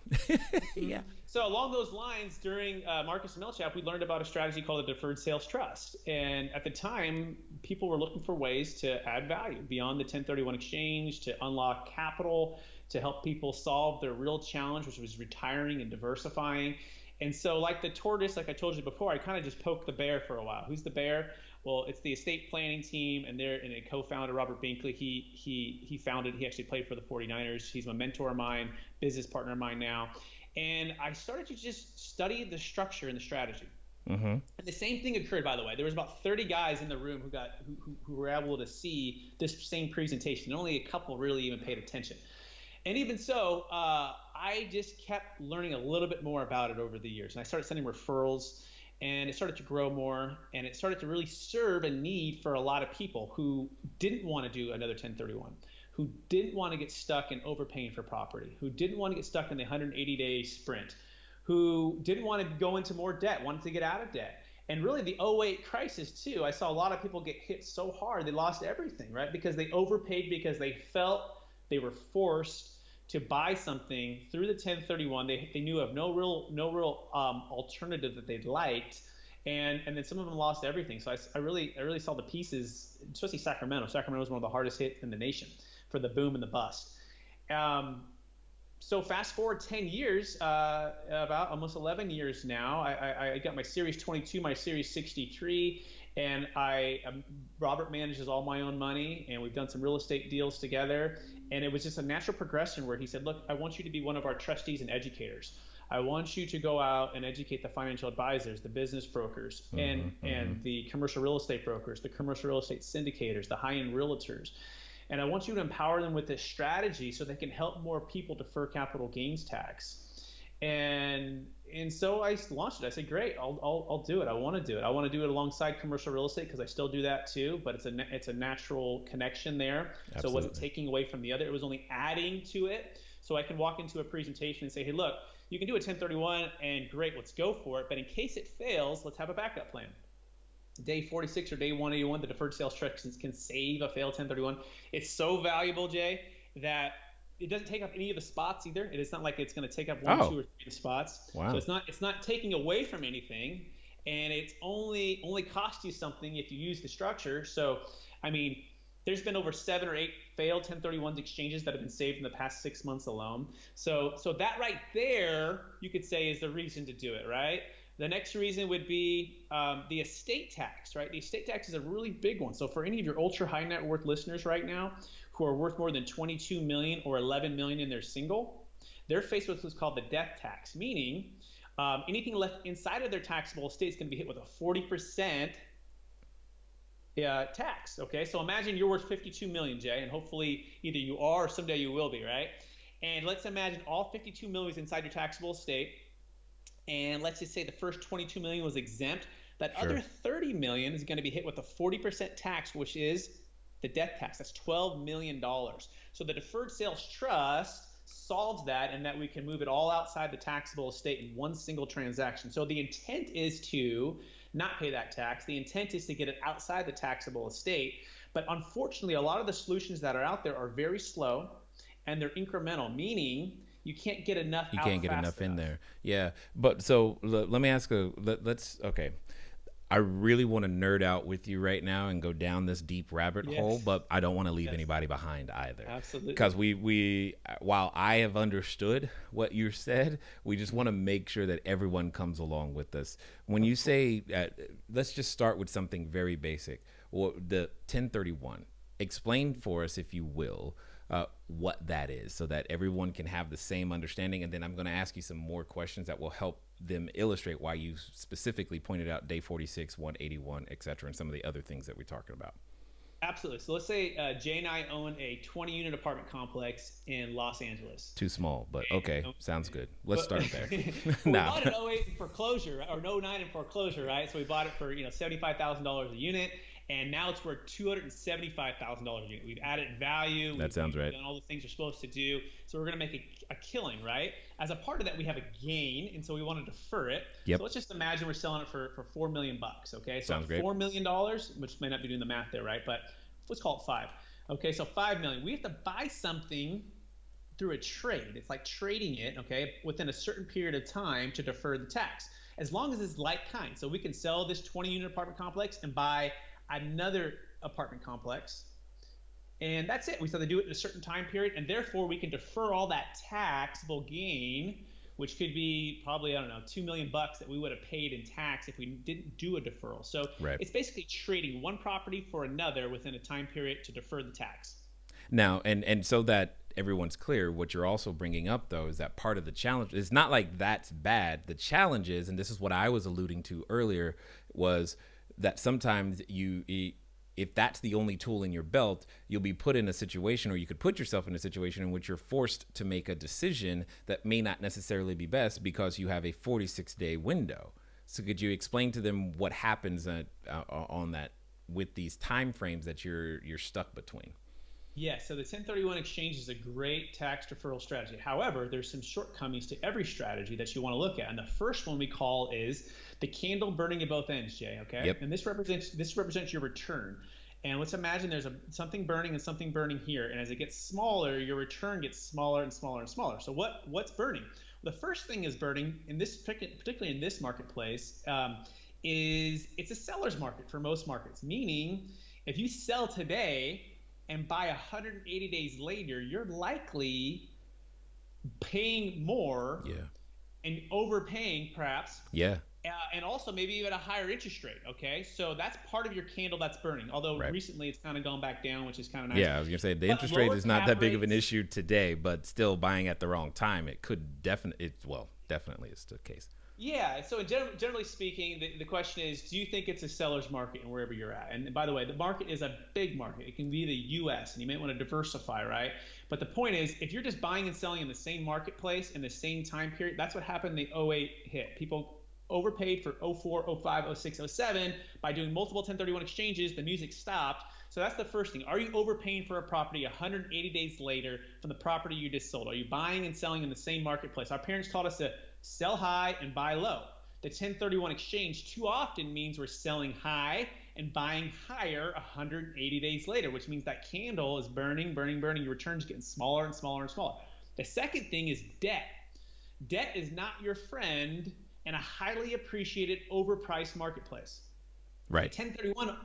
Yeah. So along those lines, during Marcus and Melchap, we learned about a strategy called a deferred sales trust. And at the time, people were looking for ways to add value beyond the 1031 exchange, to unlock capital, to help people solve their real challenge, which was retiring and diversifying. And so like the tortoise, like I told you before, I kind of just poked the bear for a while. Who's the bear? Well, it's the estate planning team, and a co-founder, Robert Binkley. He actually played for the 49ers. He's a mentor of mine, business partner of mine now. And I started to just study the structure and the strategy. Mm-hmm. And the same thing occurred, by the way. There was about 30 guys in the room who were able to see this same presentation. Only a couple really even paid attention. And even so, I just kept learning a little bit more about it over the years. And I started sending referrals, and it started to grow more, and it started to really serve a need for a lot of people who didn't want to do another 1031. Who didn't want to get stuck in overpaying for property, who didn't want to get stuck in the 180-day sprint, who didn't want to go into more debt, wanted to get out of debt. And really the 08 crisis too, I saw a lot of people get hit so hard they lost everything, right? Because they overpaid because they felt they were forced to buy something through the 1031. They knew of no real alternative that they liked. And then some of them lost everything. So I really saw the pieces, especially Sacramento. Sacramento was one of the hardest hit in the nation for the boom and the bust. So fast forward 10 years, about almost 11 years now, I got my Series 22, my Series 63, and Robert manages all my own money, and we've done some real estate deals together. And it was just a natural progression where he said, look, I want you to be one of our trustees and educators. I want you to go out and educate the financial advisors, the business brokers, and the commercial real estate brokers, the commercial real estate syndicators, the high-end realtors. And I want you to empower them with this strategy so they can help more people defer capital gains tax. And so I launched it. I said, great, I'll do it. I want to do it. I want to do it alongside commercial real estate because I still do that too, but it's a natural connection there. Absolutely. So it wasn't taking away from the other. It was only adding to it. So I can walk into a presentation and say, hey, look, you can do a 1031 and great, let's go for it. But in case it fails, let's have a backup plan. Day 46 or day 181, the deferred sales trust can save a failed 1031. It's so valuable, Jay, that it doesn't take up any of the spots either. It is not like it's going to take up one, 2, or 3 spots. Wow. So it's not taking away from anything, and it's only cost you something if you use the structure. So, I mean, there's been over 7 or 8 failed 1031 exchanges that have been saved in the past 6 months alone. So that right there, you could say, is the reason to do it, right? The next reason would be the estate tax, right? The estate tax is a really big one. So for any of your ultra high net worth listeners right now who are worth more than 22 million or 11 million and they're single, they're faced with what's called the death tax, meaning anything left inside of their taxable estate is going to be hit with a 40% tax. Okay, so imagine you're worth 52 million, Jay, and hopefully either you are or someday you will be, right? And let's imagine all 52 million is inside your taxable estate. And let's just say the first 22 million was exempt. That other 30 million is going to be hit with a 40% tax, which is the death tax. That's $12 million. So the deferred sales trust solves that, and that we can move it all outside the taxable estate in one single transaction. So the intent is to not pay that tax. The intent is to get it outside the taxable estate. But unfortunately, a lot of the solutions that are out there are very slow, and they're incremental, meaning you can't get enough. You can't get enough in there. Yeah. But so let me ask okay. I really want to nerd out with you right now and go down this deep rabbit hole, but I don't want to leave anybody behind either. Absolutely. Because we while I have understood what you said, we just want to make sure that everyone comes along with us. When you say, let's just start with something very basic. Well, the 1031, explain for us, if you will, what that is so that everyone can have the same understanding. And then I'm going to ask you some more questions that will help them illustrate why you specifically pointed out day 46, 181, et cetera, and some of the other things that we're talking about. Absolutely. So let's say Jay and I own a 20-unit apartment complex in Los Angeles. Too small, but okay. Sounds good. Let's start there. We bought it in 08 in foreclosure, or 09 in foreclosure, right? So we bought it for $75,000 a unit. and now it's worth $275,000 a unit. We've added value. That sounds right. Done all the things you're supposed to do. So we're going to make a killing, right? As a part of that, we have a gain, and so we want to defer it. Yep. So let's just imagine we're selling it for $4 million. Okay, so sounds great. $4 million, which may not be doing the math there, right? But let's call it 5. Okay, so 5 million. We have to buy something through a trade. It's like trading it, okay, within a certain period of time to defer the tax, as long as it's like kind. So we can sell this 20-unit apartment complex and buy another apartment complex, and that's it. We still have to do it in a certain time period, and therefore we can defer all that taxable gain, which could be probably, I don't know, $2 million that we would have paid in tax if we didn't do a deferral. So It's basically trading one property for another within a time period to defer the tax. Now, and so that everyone's clear, what you're also bringing up, though, is that part of the challenge is not like that's bad. The challenge is, and this is what I was alluding to earlier, was that sometimes if that's the only tool in your belt, you'll be put in a situation, or you could put yourself in a situation in which you're forced to make a decision that may not necessarily be best because you have a 46-day window. So could you explain to them what happens on that with these time frames that you're stuck between? Yeah, so the 1031 exchange is a great tax deferral strategy. However, there's some shortcomings to every strategy that you want to look at. And the first one we call is the candle burning at both ends, Jay, okay? Yep. And this represents your return. And let's imagine there's something burning and something burning here. And as it gets smaller, your return gets smaller and smaller and smaller. So what's burning? Well, the first thing is burning, in this, particularly in this marketplace, is it's a seller's market for most markets. Meaning, if you sell today and buy 180 days later, you're likely paying more and overpaying perhaps. Yeah. And also maybe even a higher interest rate, okay? So that's part of your candle that's burning, although recently it's kind of gone back down, which is kind of nice. Yeah, I was going to say the interest rate is not that big of an issue today, but still buying at the wrong time, it could definitely is the case. Yeah, so generally speaking, the question is, do you think it's a seller's market and wherever you're at? And by the way, the market is a big market. It can be the U.S., and you may want to diversify, right? But the point is, if you're just buying and selling in the same marketplace in the same time period, that's what happened in the 08 hit. People overpaid for 04, 05, 06, 07 by doing multiple 1031 exchanges. The music stopped. So that's the first thing. Are you overpaying for a property 180 days later from the property you just sold? Are you buying and selling in the same marketplace? Our parents taught us to sell high and buy low. The 1031 exchange too often means we're selling high and buying higher 180 days later, which means that candle is burning, burning, burning. Your return's getting smaller and smaller and smaller. The second thing is debt. Debt is not your friend in a highly appreciated, overpriced marketplace. Right. 1031,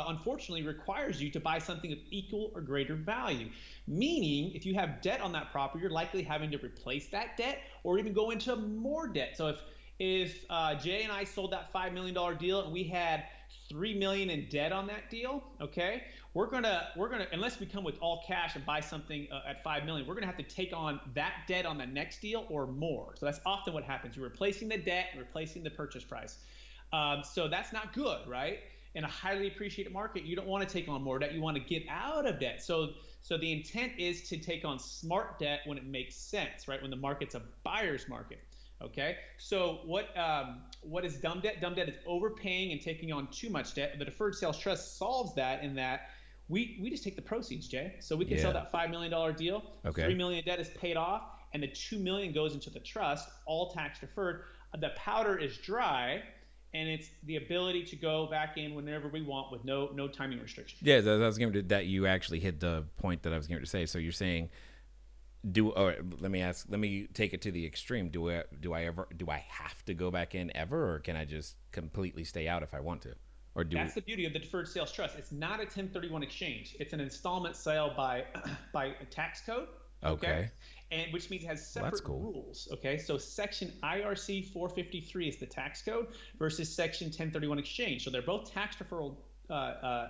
unfortunately, requires you to buy something of equal or greater value. Meaning, if you have debt on that property, you're likely having to replace that debt or even go into more debt. So if Jay and I sold that $5 million deal and we had $3 million in debt on that deal, okay, we're gonna unless we come with all cash and buy something at $5 million, we're gonna have to take on that debt on the next deal or more. So that's often what happens. You're replacing the debt and replacing the purchase price. So that's not good, right? In a highly appreciated market, you don't want to take on more debt. You want to get out of debt. So the intent is to take on smart debt when it makes sense, right? When the market's a buyer's market. Okay. So what is dumb debt? Dumb debt is overpaying and taking on too much debt. The deferred sales trust solves that in that we just take the proceeds, Jay. So we can sell that $5 million deal. Okay. $3 million debt is paid off, and the $2 million goes into the trust, all tax deferred. The powder is dry. And it's the ability to go back in whenever we want with no timing restriction. Yeah, I was going to that you actually hit the point that I was going to say. So you're saying, let me take it to the extreme. Do I have to go back in ever, or can I just completely stay out if I want to? Or That's the beauty of the deferred sales trust. It's not a 1031 exchange. It's an installment sale by a tax code. Okay. And which means it has separate rules. Okay. So section IRC 453 is the tax code versus section 1031 exchange. So they're both tax deferral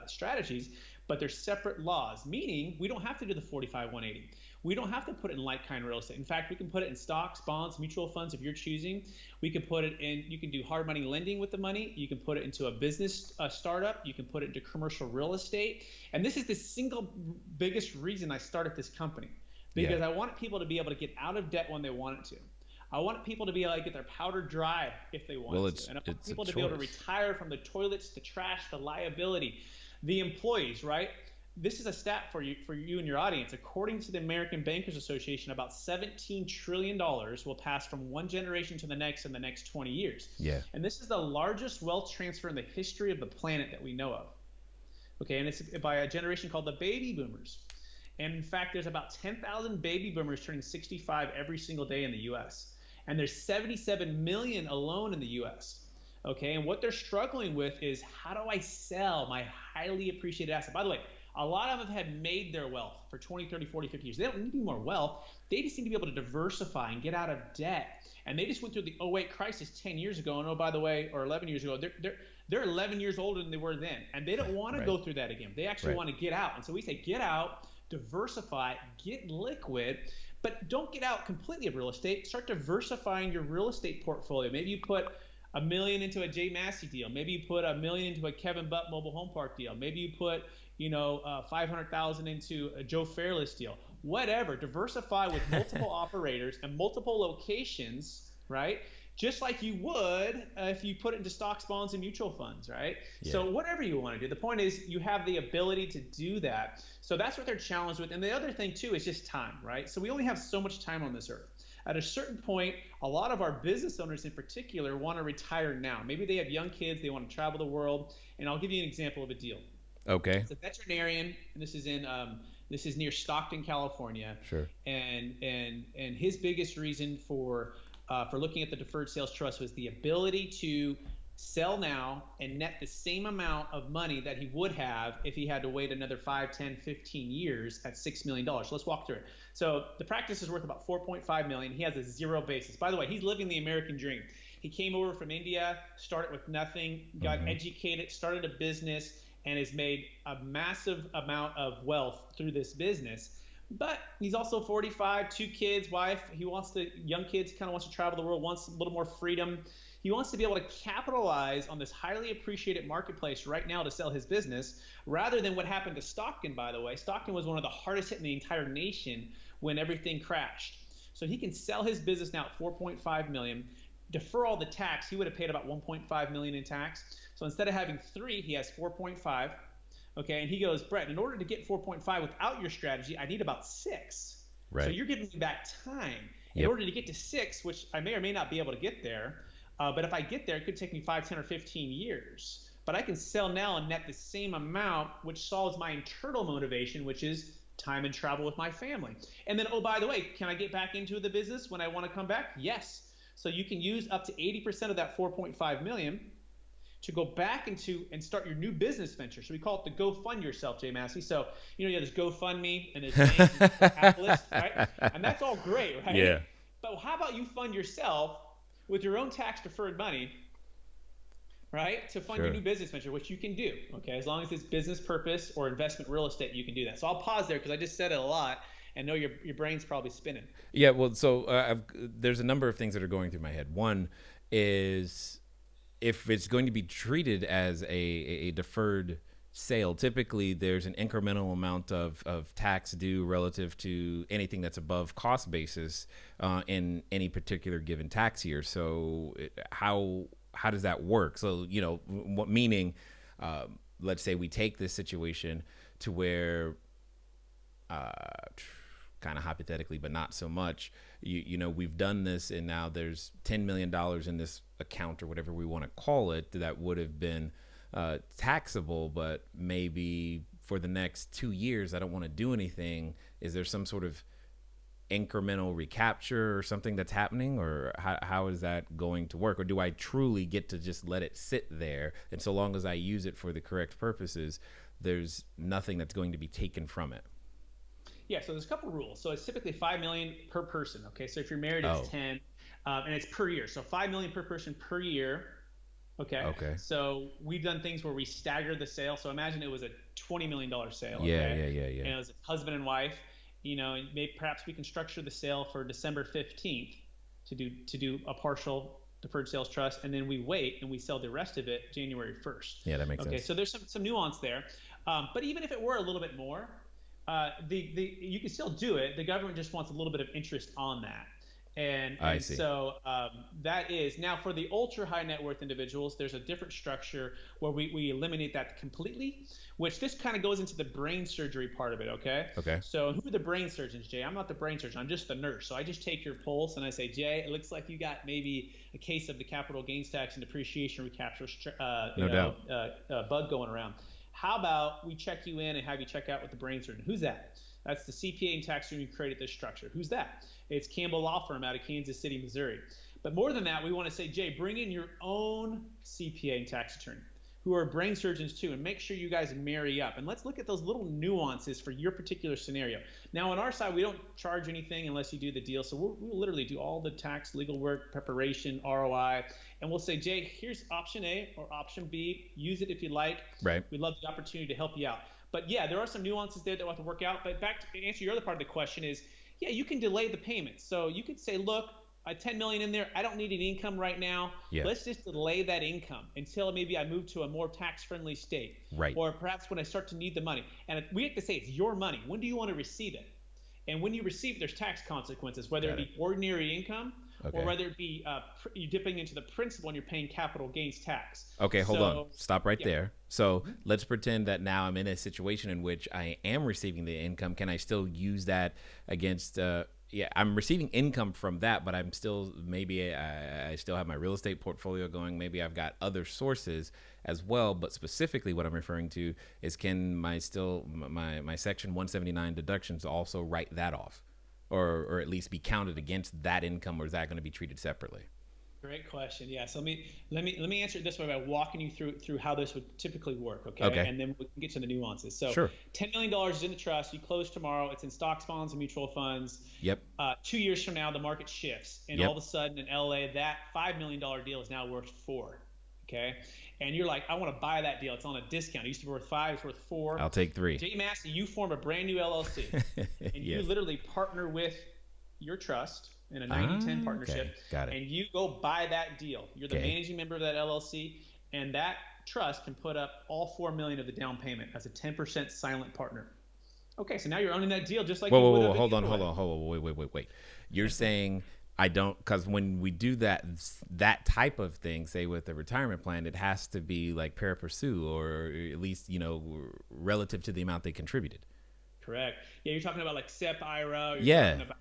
strategies, but they're separate laws, meaning we don't have to do the 45-180. We don't have to put it in like-kind real estate. In fact, we can put it in stocks, bonds, mutual funds if you're choosing. We can put it in, you can do hard money lending with the money. You can put it into a business startup. You can put it into commercial real estate. And this is the single biggest reason I started this company. Because I want people to be able to get out of debt when they want it to. I want people to be able to get their powder dry if they want to. And I want people to be able to retire from the toilets, the trash, the liability, The employees, right? This is a stat for you and your audience. According to the American Bankers Association, about $17 trillion will pass from one generation to the next in the next 20 years. Yeah. And this is the largest wealth transfer in the history of the planet that we know of. Okay, and it's by a generation called the baby boomers. And in fact, there's about 10,000 baby boomers turning 65 every single day in the U.S. And there's 77 million alone in the U.S. Okay, and what they're struggling with is, how do I sell my highly appreciated asset? By the way, a lot of them have made their wealth for 20, 30, 40, 50 years. They don't need any more wealth. They just need to be able to diversify and get out of debt. And they just went through the '08 crisis 10 years ago. And oh, by the way, or 11 years ago, they're 11 years older than they were then. And they don't want to go through that again. They actually want to get out. And so we say, get out, diversify, get liquid, but don't get out completely of real estate. Start diversifying your real estate portfolio. Maybe you put $1 million into a Jay Massey deal. Maybe you put $1 million into a Kevin Butt mobile home park deal. Maybe you put 500,000 into a Joe Fairless deal. Whatever. Diversify with multiple operators and multiple locations, right? Just like you would if you put it into stocks, bonds, and mutual funds, right? Yeah. So whatever you want to do. The point is, you have the ability to do that. So that's what they're challenged with. And the other thing too is just time, right? So we only have so much time on this earth. At a certain point, a lot of our business owners in particular want to retire now. Maybe they have young kids, they want to travel the world. And I'll give you an example of a deal. Okay. It's a veterinarian, and this is near Stockton, California. Sure. And his biggest reason for looking at the deferred sales trust was the ability to sell now and net the same amount of money that he would have if he had to wait another 5, 10, 15 years at $6 million. So let's walk through it. So the practice is worth about $4.5 million. He has a zero basis. By the way, he's living the American dream. He came over from India, started with nothing, got educated, started a business, and has made a massive amount of wealth through this business. But he's also 45, 2 kids, wife. He wants young kids, kind of wants to travel the world, wants a little more freedom. He wants to be able to capitalize on this highly appreciated marketplace right now to sell his business, rather than what happened to Stockton, by the way. Stockton was one of the hardest hit in the entire nation when everything crashed. So he can sell his business now at $4.5 million, defer all the tax. He would have paid about $1.5 million in tax. So instead of having 3, he has 4.5. Okay, and he goes, Brett, in order to get 4.5 without your strategy, I need about 6. Right. So you're giving me back time. In order to get to 6, which I may or may not be able to get there, but if I get there, it could take me 5, 10, or 15 years. But I can sell now and net the same amount, which solves my internal motivation, which is time and travel with my family. And then, oh, by the way, can I get back into the business when I want to come back? Yes. So you can use up to 80% of that $4.5 million to go back into and start your new business venture. So we call it the Go Fund Yourself, Jay Massey. So, there's GoFundMe and there's Capitalist, right? And that's all great, right? Yeah. But how about you fund yourself with your own tax-deferred money, right, to fund your new business venture, which you can do, okay? As long as it's business purpose or investment real estate, you can do that. So I'll pause there because I just said it a lot and know your brain's probably spinning. Yeah, well, so there's a number of things that are going through my head. One is, if it's going to be treated as a deferred sale, typically there's an incremental amount of tax due relative to anything that's above cost basis in any particular given tax year. So how does that work? So, what meaning, let's say we take this situation to where, kind of hypothetically, but not so much, we've done this and now there's $10 million in this account or whatever we want to call it that would have been taxable, but maybe for the next 2 years I don't want to do anything. Is there some sort of incremental recapture or something that's happening, or how is that going to work? Or do I truly get to just let it sit there, and so long as I use it for the correct purposes, there's nothing that's going to be taken from it? Yeah, so there's a couple rules. So it's typically $5 million per person. Okay, so if you're married, it's 10, and it's per year. So $5 million per person per year. Okay. So we've done things where we stagger the sale. So imagine it was a $20 million sale. Yeah. And it was a husband and wife. And maybe perhaps we can structure the sale for December 15th to do a partial deferred sales trust, and then we wait and we sell the rest of it January 1st. Yeah, that makes sense. Okay, so there's some nuance there. But even if it were a little bit more, you can still do it. The government just wants a little bit of interest on that. And see. So That is. Now, for the ultra high net worth individuals, there's a different structure where we eliminate that completely, which this kind of goes into the brain surgery part of it, okay? Okay. So who are the brain surgeons, Jay? I'm not the brain surgeon. I'm just the nurse. So I just take your pulse and I say, Jay, it looks like you got maybe a case of the capital gains tax and depreciation recapture bug going around. How about we check you in and have you check out with the brain surgeon? Who's that? That's the CPA and tax attorney who created this structure. Who's that? It's Campbell Law Firm out of Kansas City, Missouri. But more than that, we want to say, Jay, bring in your own CPA and tax attorney who are brain surgeons too, and make sure you guys marry up. And let's look at those little nuances for your particular scenario. Now, on our side, we don't charge anything unless you do the deal. So we'll literally do all the tax, legal work, preparation, ROI, and we'll say, Jay, here's option A or option B. Use it if you like. Right. We'd love the opportunity to help you out. But yeah, there are some nuances there that we'll have to work out. But back to answer your other part of the question is, yeah, you can delay the payments. So you could say, look, I $10 million in there. I don't need any income right now. Yeah. Let's just delay that income until maybe I move to a more tax-friendly state. Right. Or perhaps when I start to need the money. And we have to say it's your money. When do you want to receive it? And when you receive it, there's tax consequences, whether it be ordinary income or whether it be you dipping into the principal and you're paying capital gains tax. Okay, hold on. Stop right there. So let's pretend that now I'm in a situation in which I am receiving the income. Can I still use that against I'm receiving income from that, but I'm still, maybe I still have my real estate portfolio going. Maybe I've got other sources as well. But specifically what I'm referring to is, can my Section 179 deductions also write that off, or at least be counted against that income, or is that going to be treated separately? Great question. Yeah. So let me answer it this way by walking you through how this would typically work. Okay. And then we can get to the nuances. So sure. $10 million is in the trust. You close tomorrow. It's in stocks, bonds, and mutual funds. Yep. 2 years from now, the market shifts, and all of a sudden in LA, that $5 million deal is now worth $4 million. Okay. And you're like, I want to buy that deal. It's on a discount. It used to be worth $5 million. It's worth $4 million. I'll take $3 million. Jay Massey, you form a brand new LLC, and you literally partner with your trust in a 90-10 partnership. Okay. Got it. And you go buy that deal. You're the managing member of that LLC, and that trust can put up all $4 million of the down payment as a 10% silent partner. Okay, so now you're owning that deal just like whoa, hold on, wait. You're saying I don't, because when we do that type of thing, say with a retirement plan, it has to be like pari passu, or at least, relative to the amount they contributed. Correct. Yeah, you're talking about like SEP IRA. Talking about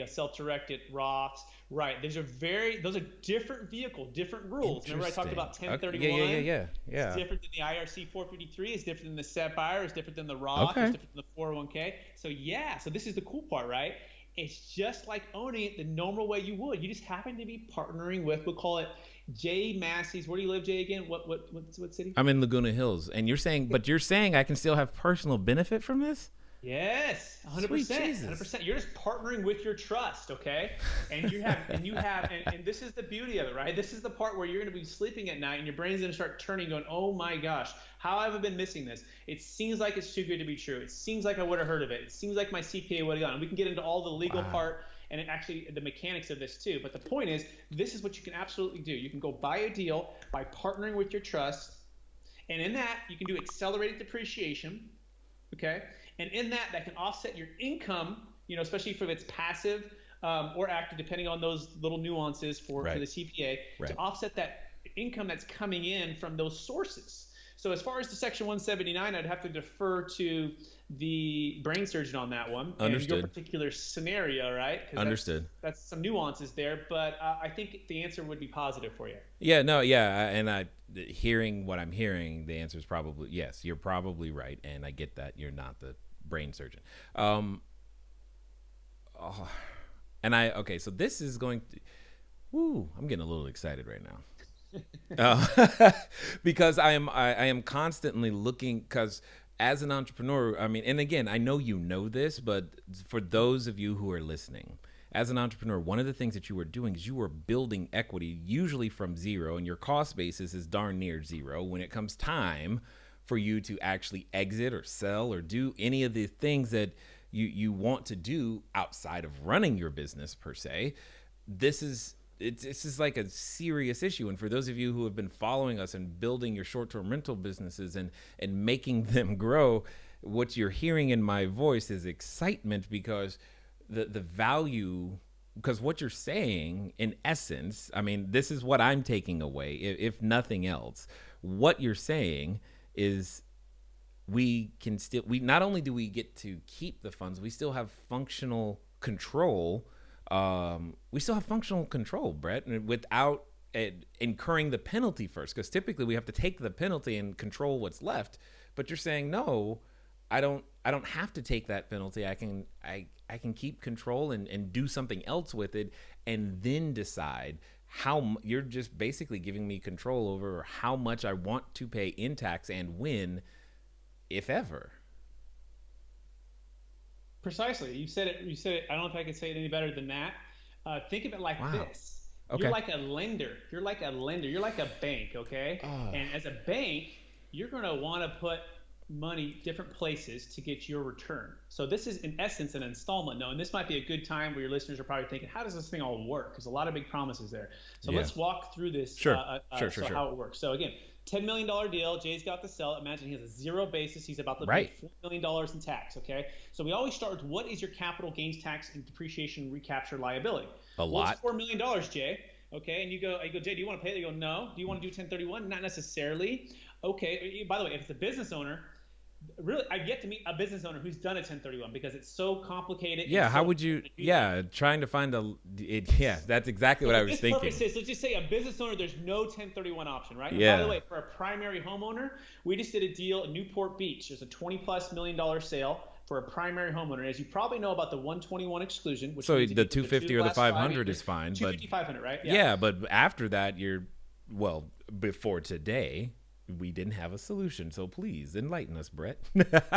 self-directed Roths. Right. Those are different vehicles, different rules. Remember I talked about 1031? Yeah. It's different than the IRC 453. It's different than the SEP IRA. It's different than the Roth. It's different than the 401k. So this is the cool part, right? It's just like owning it the normal way you would. You just happen to be partnering with, we'll call it Jay Massey's. Where do you live, Jay, again? What city? I'm in Laguna Hills. And you're saying I can still have personal benefit from this? Yes, 100%. 100%. You're just partnering with your trust, okay? And this is the beauty of it, right? This is the part where you're going to be sleeping at night and your brain's going to start turning, going, oh my gosh, how have I been missing this? It seems like it's too good to be true. It seems like I would have heard of it. It seems like my CPA would have gone. And we can get into all the legal part and actually the mechanics of this too. But the point is, this is what you can absolutely do. You can go buy a deal by partnering with your trust. And in that, you can do accelerated depreciation, okay? And in that can offset your income, especially if it's passive or active, depending on those little nuances for the CPA, to offset that income that's coming in from those sources. So as far as the Section 179, I'd have to defer to the brain surgeon on that one. Understood. And your particular scenario, right? Understood. That's some nuances there, but I think the answer would be positive for you. Yeah, no, yeah. And hearing what I'm hearing, the answer is probably yes. You're probably right, and I get that you're not the brain surgeon. So this is going to, I'm getting a little excited right now. Because I am constantly looking, because as an entrepreneur, and again, I know you know this, but for those of you who are listening, as an entrepreneur, one of the things that you are doing is you are building equity, usually from zero, and your cost basis is darn near zero when it comes time for you to actually exit or sell or do any of the things that you want to do outside of running your business per se. This is like a serious issue. And for those of you who have been following us and building your short-term rental businesses and making them grow, what you're hearing in my voice is excitement, because the value because what you're saying, in essence, I mean, this is what I'm taking away, if nothing else. What you're saying is we not only do we get to keep the funds, we still have functional control. We still have functional control, Brett, without incurring the penalty first, because typically we have to take the penalty and control what's left. But you're saying, no, I don't have to take that penalty. I can keep control and do something else with it, and then decide how. You're just basically giving me control over how much I want to pay in tax and when, if ever. Precisely. You said it. I don't know if I could say it any better than that. Think of it like this. Okay. You're like a lender. You're like a bank, okay? And as a bank, you're going to want to put money different places to get your return. So this is in essence an installment note, and this might be a good time where your listeners are probably thinking, how does this thing all work? There's a lot of big promises there. So let's walk through this. Sure. How it works. So again, $10 million deal. Jay's got to sell. Imagine he has a zero basis. He's about to pay $4 million in tax. Okay. So we always start with, what is your capital gains tax and depreciation recapture liability? A lot. $4 million, Jay. Okay. And you go, Jay, do you want to pay it? They go, no. Do you want to do 1031? Not necessarily. Okay. By the way, if it's a business owner, really, I've yet to meet a business owner who's done a 1031 because it's so complicated. Yeah, how would you? Yeah, trying to find that's exactly what I was thinking. Let's just say a business owner, there's no 1031 option, right? Yeah. And by the way, for a primary homeowner, we just did a deal in Newport Beach. There's a $20+ million sale for a primary homeowner. As you probably know about the 121 exclusion, which so the 250 or the 500 is fine, 250, but 500, right? Yeah, but after that, before today, we didn't have a solution. So please enlighten us, Brett.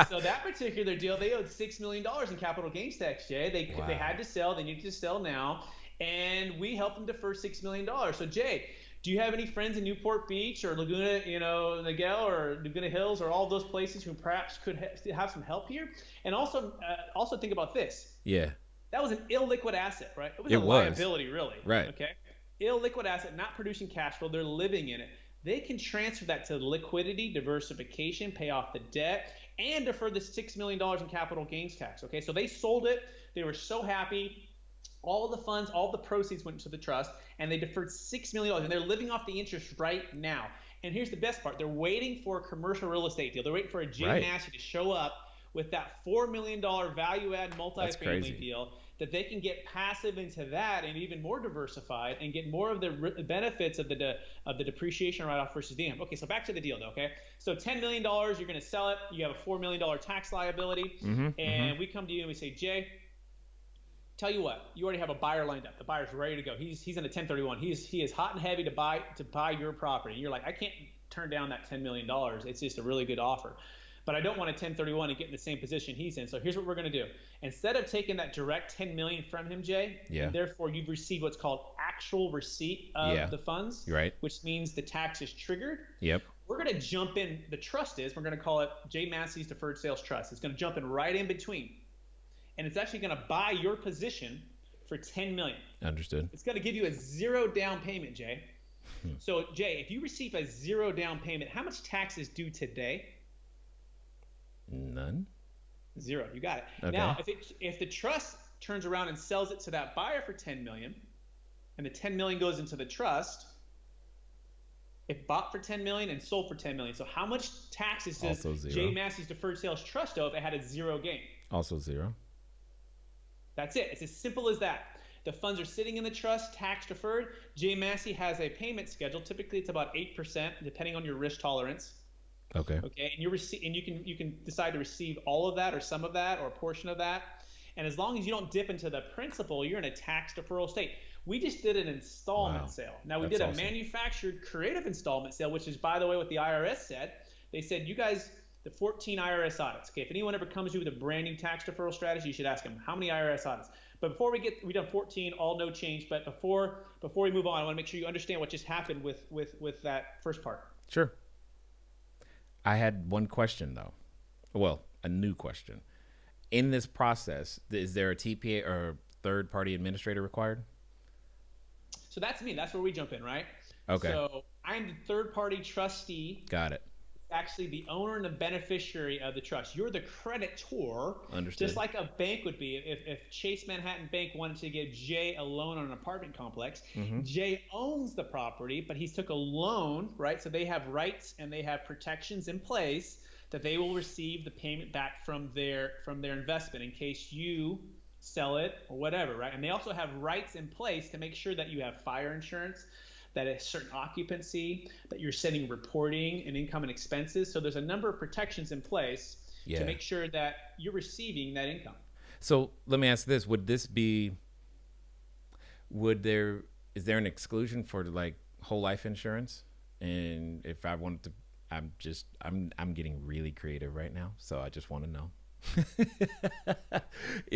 So that particular deal, they owed $6 million in capital gains tax, Jay. They had to sell. They needed to sell now. And we helped them defer $6 million. So, Jay, do you have any friends in Newport Beach or Laguna, Niguel or Laguna Hills or all those places who perhaps could have some help here? And also think about this. Yeah. That was an illiquid asset, right? It was a liability, really. Right. Okay. Illiquid asset, not producing cash flow. They're living in it. They can transfer that to liquidity, diversification, pay off the debt, and defer the $6 million in capital gains tax. Okay, so they sold it. They were so happy. All the funds, all the proceeds went to the trust, and they deferred $6 million, and they're living off the interest right now. And here's the best part. They're waiting for a commercial real estate deal. They're waiting for a Jay Massey to show up with that $4 million value-add multifamily deal, that they can get passive into that and even more diversified and get more of the benefits of the depreciation write-off versus the income. Okay, so back to the deal though, okay? So $10 million, you're going to sell it. You have a $4 million tax liability. And we come to you and we say, Jay, tell you what, you already have a buyer lined up. The buyer's ready to go. He's in a 1031. He is hot and heavy to buy your property. And you're like, I can't turn down that $10 million. It's just a really good offer. But I don't want a 1031 and get in the same position he's in. So here's what we're going to do. Instead of taking that direct $10 million from him, Jay, and therefore you've received what's called actual receipt of the funds, which means the tax is triggered. Yep. We're going to jump in. The trust is, we're going to call it Jay Massey's Deferred Sales Trust. It's going to jump in right in between. And it's actually going to buy your position for $10 million. Understood. It's going to give you a zero down payment, Jay. So, Jay, if you receive a zero down payment, how much tax is due today? None. Zero. You got it. Okay. Now, if the trust turns around and sells it to that buyer for $10 million, and the $10 million goes into the trust, it bought for $10 million and sold for $10 million. So how much taxes does Jay Massey's Deferred Sales Trust owe if it had a zero gain? Also zero. That's it. It's as simple as that. The funds are sitting in the trust, tax deferred. Jay Massey has a payment schedule. Typically, it's about 8%, depending on your risk tolerance. Okay. And you can decide to receive all of that or some of that or a portion of that. And as long as you don't dip into the principal, you're in a tax deferral state. We just did an installment sale. Now, we did a manufactured creative installment sale, which is, by the way, what the IRS said. They said, you guys, the 14 IRS audits. Okay, if anyone ever comes to you with a brand new tax deferral strategy, you should ask them, how many IRS audits? But before we done 14, all no change. But before we move on, I want to make sure you understand what just happened with that first part. Sure. I had one question, though. Well, a new question. In this process, is there a TPA or third-party administrator required? So that's me. That's where we jump in, right? Okay. So I'm the third-party trustee. Got it. actually the owner and the beneficiary of the trust. You're the creditor, just Understood. like a bank would be. If Chase Manhattan Bank wanted to give Jay a loan on an apartment complex, Mm-hmm. Jay owns the property, but he took a loan, right? So they have rights and they have protections in place that they will receive the payment back from their investment in case you sell it or whatever, right? And they also have rights in place to make sure that you have fire insurance, that a certain occupancy, that you're sending reporting and income and expenses. So there's a number of protections in place to Yeah. make sure that you're receiving that income. So let me ask this: would there is there an exclusion for like whole life insurance? And if I wanted to, I'm getting really creative right now, so I just want to know.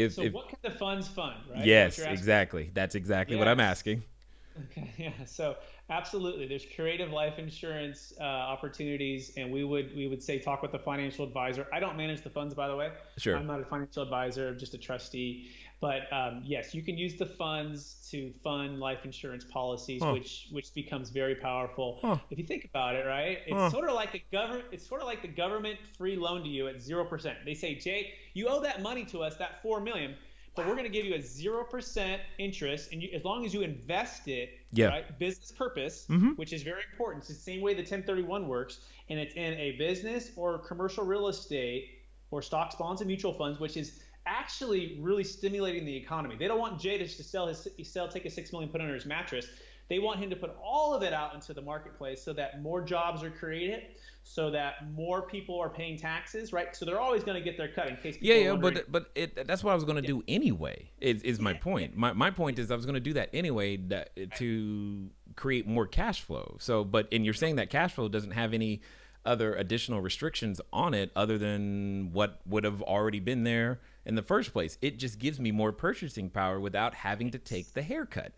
So if what can the funds fund, right? Is that what Yes, you're asking? exactly. That's exactly what I'm Yes. asking. Okay, yeah. So absolutely, there's creative life insurance opportunities, and we would say talk with the financial advisor. I don't manage the funds, by the way. Sure. I'm not a financial advisor, I'm just a trustee. But yes, you can use the funds to fund life insurance policies, Huh. which becomes very powerful. Huh. If you think about it, right? It's Huh. sort of like the government. It's sort of like the government free loan to you at 0%. They say, Jay, you owe that money to us, that 4 million, but we're going to give you a 0% interest, and as long as you invest it, Yeah. right, business purpose, Mm-hmm. which is very important. It's the same way the 1031 works, and it's in a business or commercial real estate or stocks, bonds, and mutual funds, which is actually really stimulating the economy. They don't want Jay to just take a 6 million, put it under his mattress. They want him to put all of it out into the marketplace so that more jobs are created, so that more people are paying taxes, right? So they're always going to get their cut. In case Yeah, people are yeah, wondering. that's what I was gonna Yeah, do anyway. Is my yeah, yeah. point. My point is I was gonna do that anyway to create more cash flow. So, and you're saying that cash flow doesn't have any other additional restrictions on it other than what would have already been there in the first place. It just gives me more purchasing power without having to take the haircut,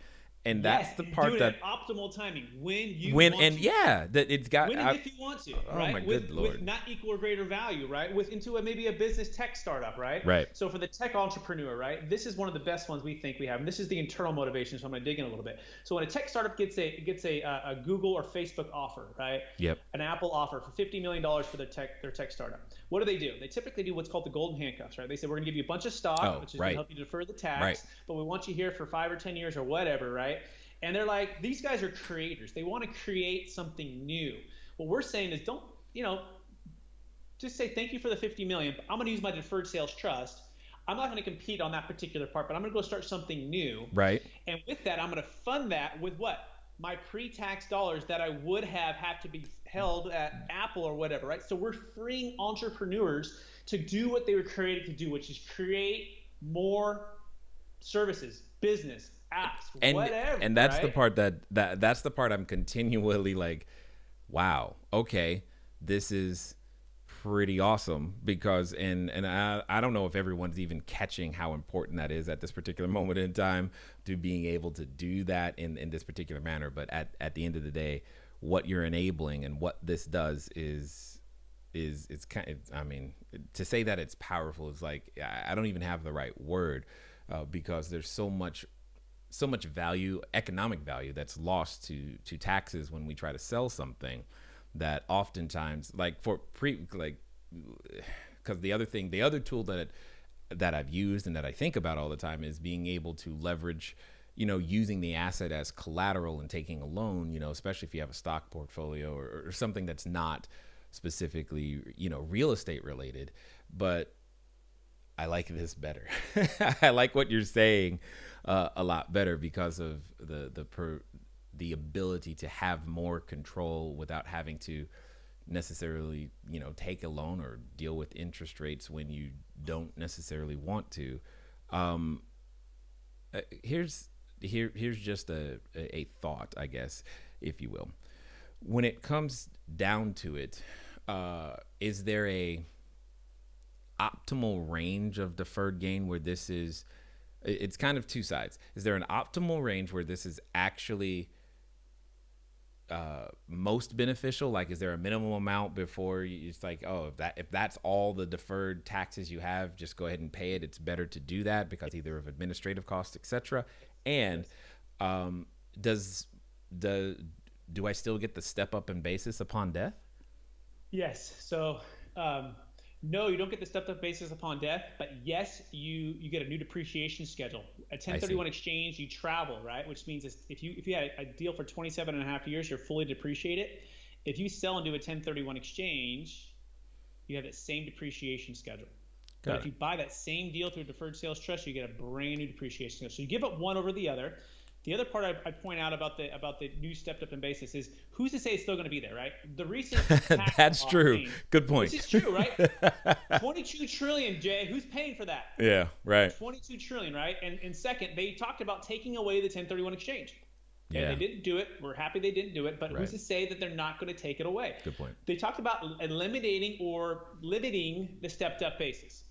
and that's Yes, the and part do it that at optimal timing when you when want and to. yeah, that it's got. When and if you want to, Oh my right? With good with lord. not equal or greater value, right? With into maybe a business tech startup, right? Right. So for the tech entrepreneur, right? This is one of the best ones we think we have, and this is the internal motivation. So I'm going to dig in a little bit. So when a tech startup gets a Google or Facebook offer, right? Yep. An Apple offer for $50 million for their tech startup. What do? They typically do what's called the golden handcuffs, right? They say we're going to give you a bunch of stock, Oh, which is going to right. help you defer the Right. tax, but we want you here for 5 or 10 years or whatever, right? And they're like, these guys are creators. They want to create something new. What we're saying is don't, just say thank you for the 50 million. I'm going to use my deferred sales trust. I'm not going to compete on that particular part, but I'm going to go start something new. Right. And with that, I'm going to fund that with what? My pre-tax dollars that I would have had to be held at Apple or whatever, right? So we're freeing entrepreneurs to do what they were created to do, which is create more services, business, apps, and whatever, and that's the right? part that's the part I'm continually like, wow, okay, this is pretty awesome. Because and I don't know if everyone's even catching how important that is at this particular moment in time, to being able to do that in this particular manner. But at the end of the day, what you're enabling and what this does is it's kind of, I mean, to say that it's powerful is like, I don't even have the right word, because there's so much value, economic value, that's lost to taxes when we try to sell something, that oftentimes, like because the other tool that I've used and that I think about all the time is being able to leverage, using the asset as collateral and taking a loan, especially if you have a stock portfolio or something that's not specifically, real estate related. But I like this better. I like what you're saying a lot better, because of the ability to have more control without having to necessarily, take a loan or deal with interest rates when you don't necessarily want to. Um, here's just a thought, I guess, if you will. When it comes down to it, is there a optimal range of deferred gain where this is, it's kind of two sides. Is there an optimal range where this is actually most beneficial? Like, is there a minimum amount before it's like, oh, if that's all the deferred taxes you have, just go ahead and pay it. It's better to do that because either of administrative costs, etc. And does the do I still get the step up in basis upon death? Yes. So, no, you don't get the stepped up basis upon death, but yes, you get a new depreciation schedule. A I see. 1031 exchange, you travel, right? Which means if you had a deal for 27 and a half years, you're fully depreciated. If you sell and do a 1031 exchange, you have that same depreciation schedule. But Got if it. you buy that same deal through a deferred sales trust, you get a brand new depreciation schedule. So you give up one over the other. The other part I point out about the new stepped up in basis is who's to say it's still going to be there, right? The recent tax That's law true. change. Good This point. is true, right? 22 trillion, Jay. Who's paying for that? Yeah, right. 22 trillion, right? And second, they talked about taking away the 1031 exchange. Okay, Yeah, they didn't do it. We're happy they didn't do it, but right. who's to say that they're not going to take it away? Good point. They talked about eliminating or limiting the stepped up basis.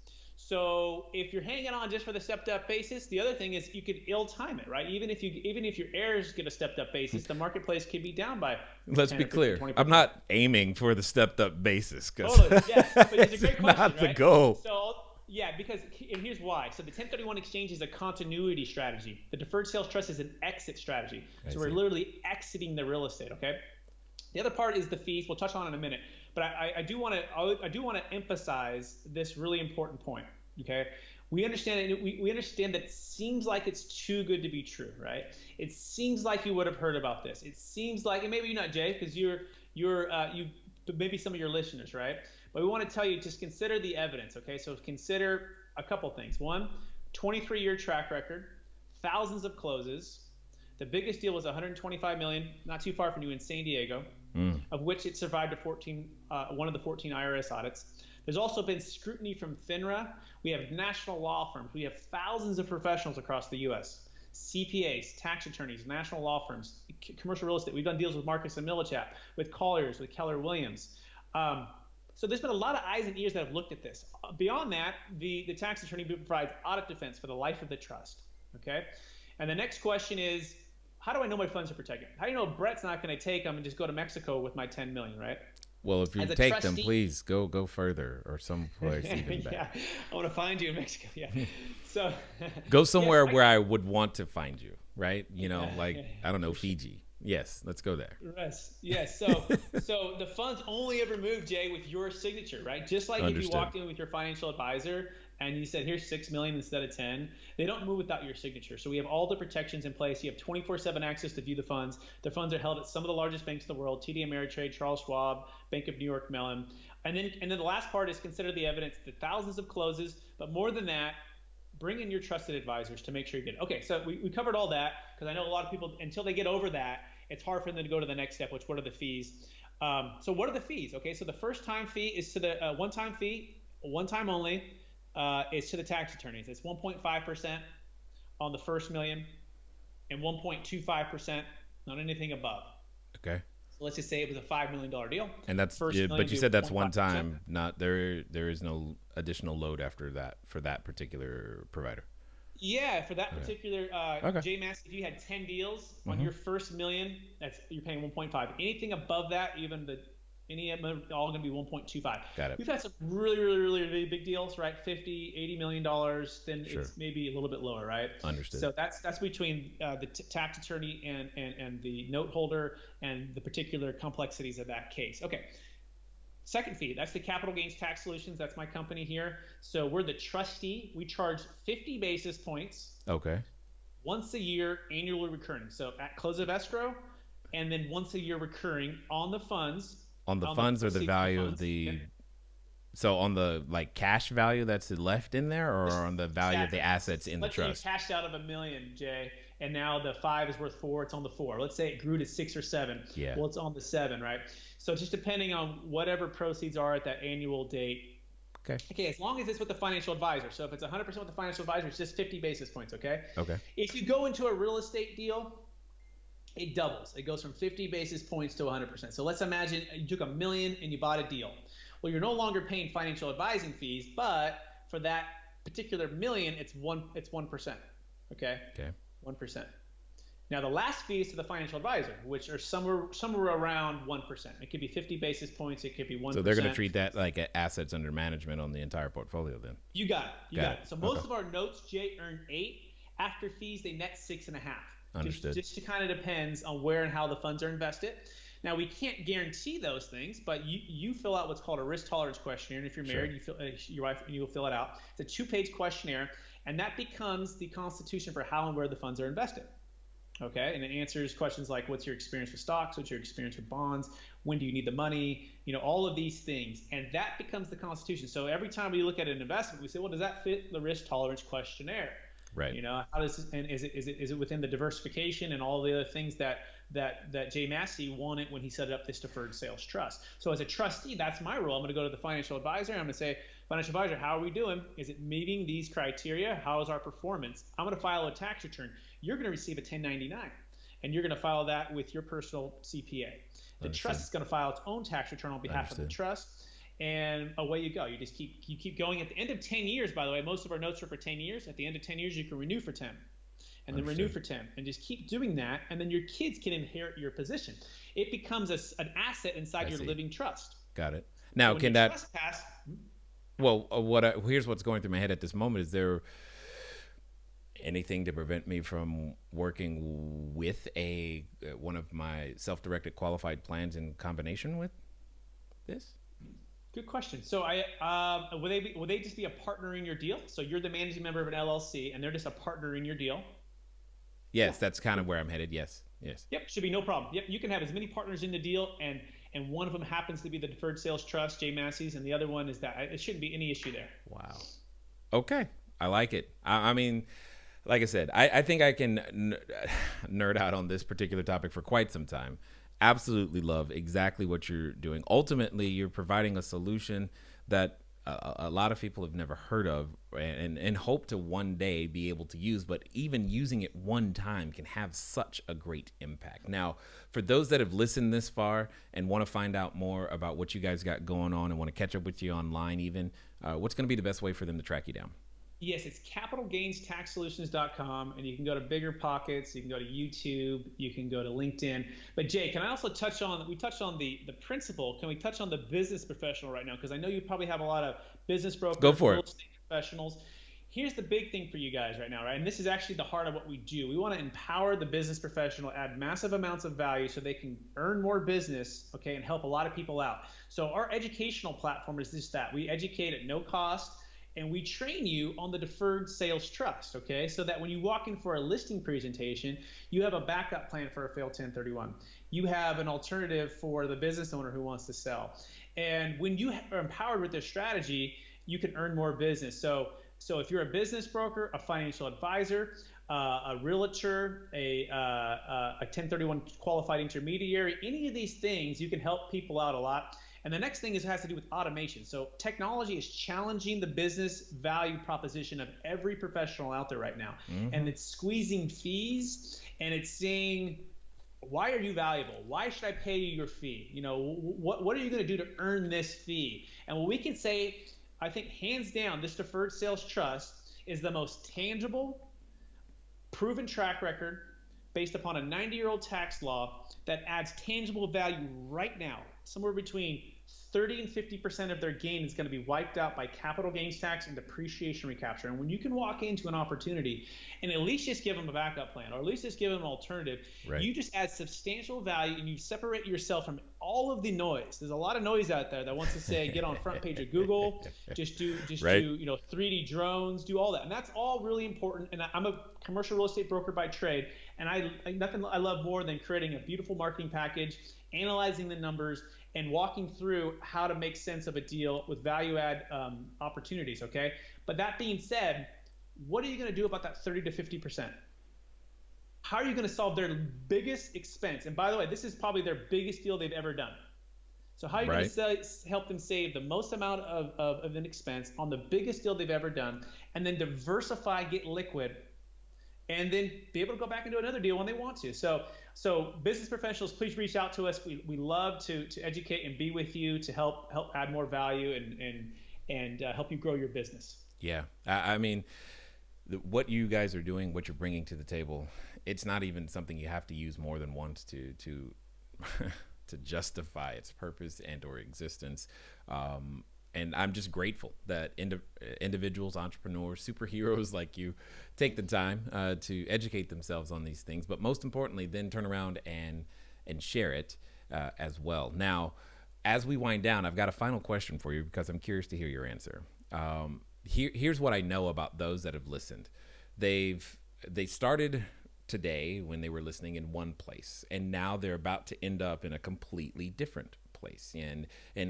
So if you're hanging on just for the stepped up basis, the other thing is you could ill time it, right? Even if your heirs get a stepped up basis, the marketplace could be down by Let's 10 be or 15, clear. 20%. I'm not aiming for the stepped up basis because Totally, yeah. But it's a great it's question, not the right? goal. So yeah, because and here's why. So the 1031 exchange is a continuity strategy. The deferred sales trust is an exit strategy. I So we're see. literally exiting the real estate. Okay. The other part is the fees. We'll touch on it in a minute, but I do want to emphasize this really important point. Okay. We understand it. We understand that it seems like it's too good to be true, right? It seems like you would have heard about this. It seems like, and maybe you're not, Jay, because you maybe some of your listeners, right? But we want to tell you, just consider the evidence, okay? So consider a couple things. One, 23-year track record, thousands of closes. The biggest deal was 125 million, not too far from you in San Diego, of which it survived one of the 14 IRS audits. There's also been scrutiny from FINRA. We have national law firms. We have thousands of professionals across the U.S. CPAs, tax attorneys, national law firms, commercial real estate. We've done deals with Marcus and Millichap, with Colliers, with Keller Williams. So there's been a lot of eyes and ears that have looked at this. Beyond that, the tax attorney provides audit defense for the life of the trust. Okay, and the next question is, how do I know my funds are protected? How do you know Brett's not going to take them and just go to Mexico with my 10 million, right? Well, if you As a take them, trustee- please go further or someplace even better. Yeah, I want to find you in Mexico. Yeah, so Go somewhere yes, where I would want to find you, right? Like yeah, I don't know, Fiji. Yes, let's go there. yes. So the funds only ever move, Jay, with your signature, right? Just like if you Understood. walked in with your financial advisor and you said, here's 6 million instead of 10, they don't move without your signature. So we have all the protections in place. You have 24/7 access to view the funds. The funds are held at some of the largest banks in the world: TD Ameritrade, Charles Schwab, Bank of New York Mellon. And then the last part is consider the evidence, the thousands of closes, but more than that, bring in your trusted advisors to make sure you get it. Okay, so we covered all that because I know a lot of people, until they get over that, it's hard for them to go to the next step, which what are the fees? So what are the fees? Okay, so the first time fee is to the one-time fee, one time only, is to the tax attorneys. It's 1.5% on the first million and 1.25% on anything above. Okay. So let's just say it was a $5 million deal. And that's First yeah, million but you do said that's one 0.5%. time. Not there. There is no additional load after that for that particular provider. Yeah, for that particular Okay. J Mass, if you had 10 deals on your first million, you're paying 1.5. Anything above that, all going to be 1.25. Got it. We've had some really big deals, right? 50, 80 million dollars. Then Sure. it's maybe a little bit lower, right? Understood. So that's between the tax attorney and the note holder and the particular complexities of that case. Okay. Second fee, that's the Capital Gains Tax Solutions. That's my company here. So we're the trustee. We charge 50 basis points Okay. once a year, annually recurring. So at close of escrow, and then once a year recurring on the funds. On the funds or the proceeds value of funds. the. Yeah. So on the like cash value that's left in there, or on the value of the Exactly. assets in the Let's say you trust. cashed out of $1 million, Jay, and now the 5 is worth 4. It's on the 4. Let's say it grew to 6 or 7. Yeah. Well, it's on the 7, right? So just depending on whatever proceeds are at that annual date. Okay, as long as it's with the financial advisor. So if it's 100% with the financial advisor, it's just 50 basis points, okay? Okay. If you go into a real estate deal, it doubles. It goes from 50 basis points to 100%. So let's imagine you took $1 million and you bought a deal. Well, you're no longer paying financial advising fees, but for that particular million, it's 1%. Okay? Okay. 1%. Now the last fee is to the financial advisor, which are somewhere around 1%. It could be 50 basis points. It could be 1%. So they're going to treat that like assets under management on the entire portfolio then. You got it. You got it. So most Okay. of our notes, Jay, earn 8. After fees, they net 6.5. Understood. Just kind of depends on where and how the funds are invested. Now, we can't guarantee those things, but you fill out what's called a risk tolerance questionnaire. And if you're married, Sure. your wife, you'll fill it out. It's a 2-page questionnaire, and that becomes the constitution for how and where the funds are invested. Okay, and it answers questions like, what's your experience with stocks? What's your experience with bonds? When do you need the money? All of these things, and that becomes the constitution. So every time we look at an investment, we say, well, does that fit the risk tolerance questionnaire? Right. How does this, and is it within the diversification and all the other things that Jay Massey wanted when he set up this deferred sales trust? So as a trustee, that's my role. I'm going to go to the financial advisor. I'm going to say, financial advisor, how are we doing? Is it meeting these criteria? How is our performance? I'm going to file a tax return. You're going to receive a 1099, and you're going to file that with your personal CPA. The trust is going to file its own tax return on behalf of the trust, and away you go. You keep going. At the end of 10 years, by the way, most of our notes are for 10 years. At the end of 10 years, you can renew for 10, and then renew for 10, and just keep doing that, and then your kids can inherit your position. It becomes an asset inside your living trust. Got it. Now, so can that trust pass? Well, here's what's going through my head at this moment. Is there anything to prevent me from working with one of my self-directed qualified plans in combination with this? Good question. So will they just be a partner in your deal? So you're the managing member of an LLC, and they're just a partner in your deal? Yes, that's kind of where I'm headed. Yes. Yep, should be no problem. Yep, you can have as many partners in the deal, and one of them happens to be the deferred sales trust, Jay Massey's, and the other one is that. It shouldn't be any issue there. Wow. Okay, I like it. I mean, like I said, I think I can nerd out on this particular topic for quite some time. Absolutely love exactly what you're doing. Ultimately, you're providing a solution that a lot of people have never heard of and hope to one day be able to use, but even using it one time can have such a great impact. Now, for those that have listened this far and want to find out more about what you guys got going on and want to catch up with you online even, what's going to be the best way for them to track you down? Yes, it's capitalgainstaxsolutions.com, and you can go to Bigger Pockets, you can go to YouTube, you can go to LinkedIn. But Jay, can I also touched on the principal. Can we touch on the business professional right now? Because I know you probably have a lot of business brokers, real estate professionals. Here's the big thing for you guys right now, right? And this is actually the heart of what we do. We want to empower the business professional, add massive amounts of value so they can earn more business, okay, and help a lot of people out. So our educational platform is just that. We educate at no cost. And we train you on the deferred sales trust, okay? So that when you walk in for a listing presentation, you have a backup plan for a failed 1031. You have an alternative for the business owner who wants to sell. And when you are empowered with this strategy, you can earn more business. So if you're a business broker, a financial advisor, a realtor, a 1031 qualified intermediary, any of these things, you can help people out a lot. And the next thing has to do with automation. So technology is challenging the business value proposition of every professional out there right now. Mm-hmm. And it's squeezing fees, and it's saying, why are you valuable? Why should I pay you your fee? What are you going to do to earn this fee? And what we can say, I think hands down, this deferred sales trust is the most tangible, proven track record based upon a 90-year-old tax law that adds tangible value right now. Somewhere between 30 and 50% of their gain is going to be wiped out by capital gains tax and depreciation recapture. And when you can walk into an opportunity and at least just give them a backup plan, or at least just give them an alternative, right, you just add substantial value and you separate yourself from all of the noise. There's a lot of noise out there that wants to say, get on front page of Google, just do 3D drones, do all that. And that's all really important. And I'm a commercial real estate broker by trade. And nothing I love more than creating a beautiful marketing package, analyzing the numbers, and walking through how to make sense of a deal with value add opportunities, okay? But that being said, what are you going to do about that 30 to 50%? How are you going to solve their biggest expense? And by the way, this is probably their biggest deal they've ever done. So how are you going to help them save the most amount of an expense on the biggest deal they've ever done, and then diversify, get liquid, and then be able to go back and do another deal when they want to. So business professionals, please reach out to us. We love to educate and be with you to help add more value and help you grow your business. Yeah, I mean, what you guys are doing, what you're bringing to the table, it's not even something you have to use more than once to to justify its purpose and or existence. And I'm just grateful that individuals, entrepreneurs, superheroes like you take the time to educate themselves on these things, but most importantly, then turn around and share it as well. Now, as we wind down, I've got a final question for you because I'm curious to hear your answer. Here's what I know about those that have listened. They started today when they were listening in one place, and now they're about to end up in a completely different place. And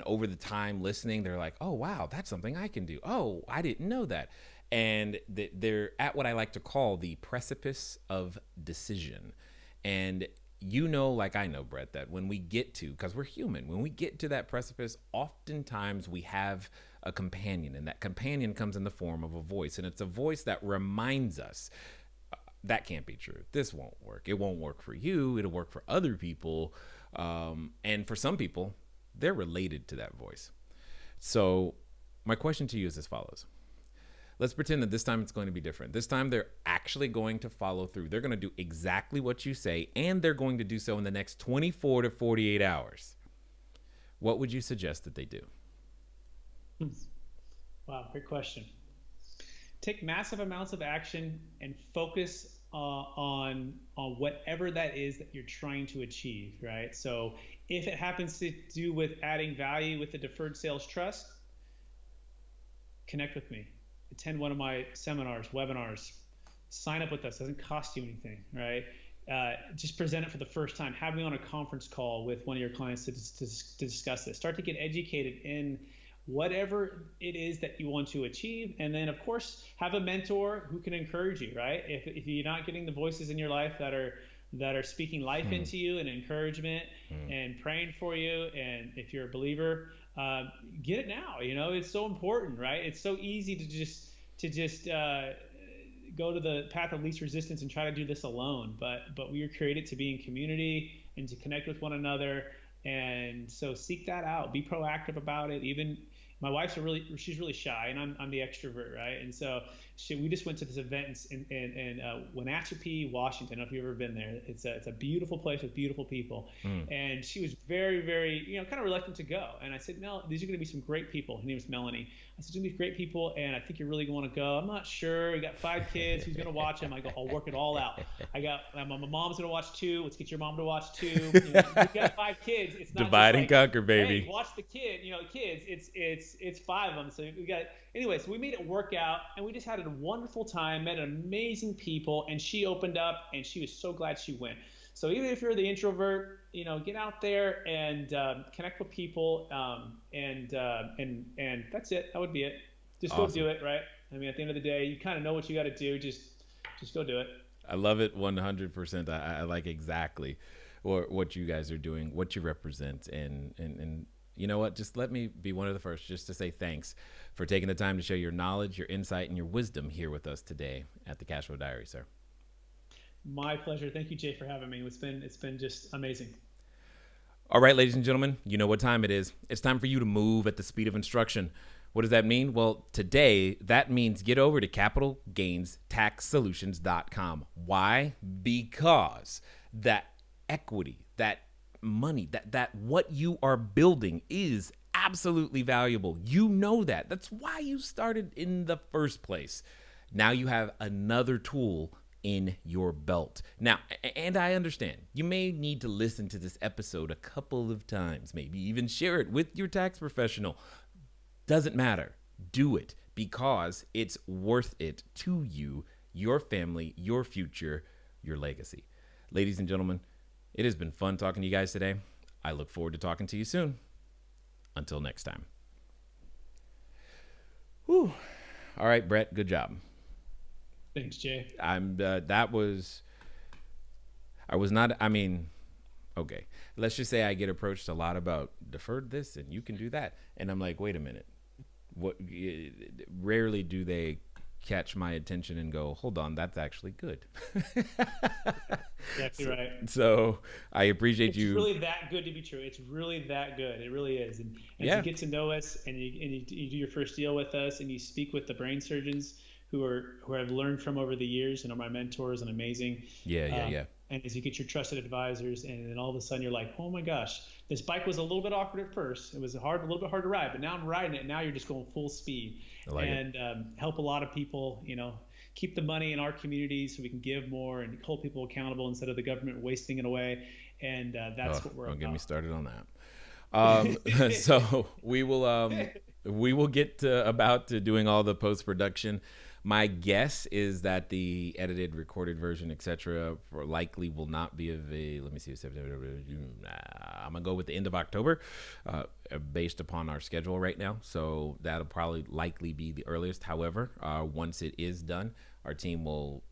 over the time listening, they're like, oh wow, that's something I can do. Oh, I didn't know that. And they're at what I like to call the precipice of decision. And like I know, Brett, that when we get to, because we're human, when we get to that precipice, oftentimes we have a companion, and that companion comes in the form of a voice. And it's a voice that reminds us, that can't be true. This won't work. It won't work for you. It'll work for other people. And for some people, they're related to that voice. So my question to you is as follows. Let's pretend that this time it's going to be different. This time they're actually going to follow through. They're going to do exactly what you say, and they're going to do so in the next 24 to 48 hours. What would you suggest that they do? Wow, great question. Take massive amounts of action and focus on whatever that is that you're trying to achieve, right? So if it happens to do with adding value with the deferred sales trust, connect with me. Attend one of my seminars, webinars. Sign up with us. It doesn't cost you anything, right? Just present it for the first time. Have me on a conference call with one of your clients to discuss this. Start to get educated in whatever it is that you want to achieve. And then, of course, have a mentor who can encourage you, right? If you're not getting the voices in your life that are speaking life into you and encouragement and praying for you, and if you're a believer, get it now. It's so important, right? It's so easy to just go to the path of least resistance and try to do this alone. But we are created to be in community and to connect with one another. And so seek that out. Be proactive about it. Even my wife's she's really shy, and I'm the extrovert, right? And so we just went to this event in Wenatchee, Washington. I don't know if you've ever been there. It's a beautiful place with beautiful people. And she was very, very, kind of reluctant to go. And I said, no, these are going to be some great people. Her name is Melanie. I said, these are great people, and I think you're really going to want to go. I'm not sure. We got 5 kids. Who's going to watch them? I go, I'll work it all out. My mom's going to watch 2. Let's get your mom to watch 2. We got 5 kids. It's not divide and like, conquer, baby. Hey, watch the kid. Kids. It's 5 of them. So we got. Anyway, so we made it work out, and we just had a wonderful time. Met amazing people, and she opened up, and she was so glad she went. So even if you're the introvert, get out there and connect with people, and that's it. That would be it. Just awesome. Go do it, right? I mean, at the end of the day, you kind of know what you got to do. Just go do it. I love it 100%. I like exactly what you guys are doing, what you represent, and you know what? Just let me be one of the first just to say thanks for taking the time to share your knowledge, your insight, and your wisdom here with us today at the CashFlow Diary, sir. My pleasure. Thank you, Jay, for having me. It's been just amazing. All right, ladies and gentlemen, you know what time it is. It's time for you to move at the speed of instruction. What does that mean? Well, today, that means get over to capitalgainstaxsolutions.com. Why? Because that equity, that money, that what you are building is absolutely valuable. You know that. That's why you started in the first place. Now you have another tool in your belt. Now, and I understand you may need to listen to this episode a couple of times, maybe even share it with your tax professional. Doesn't matter. Do it because it's worth it to you, your family, your future, your legacy. Ladies and gentlemen, it has been fun talking to you guys today. I look forward to talking to you soon. Until next time. Whew. All right, Brett, good job. Thanks, Jay. Okay. Let's just say I get approached a lot about deferred this and you can do that. And I'm like, wait a minute. Rarely do they catch my attention and go, hold on, that's actually good. Exactly right. So I appreciate you. It's really that good to be true. It's really that good. It really is. And yeah. You get to know us and you do your first deal with us and you speak with the brain surgeons who I've learned from over the years and are my mentors and amazing. Yeah. And as you get your trusted advisors, and then all of a sudden you're like, oh my gosh, this bike was a little bit awkward at first. It was a little bit hard to ride, but now I'm riding it. And now you're just going full speed. I like it. Help a lot of people, keep the money in our community so we can give more and hold people accountable instead of the government wasting it away. and that's what we're don't about. get me started on that. So we will get about to doing all the post production. My guess is that the edited, recorded version, etc., likely will not be available. Let me see, September. I'm gonna go with the end of October, based upon our schedule right now. So that'll probably likely be the earliest. However, once it is done, our team will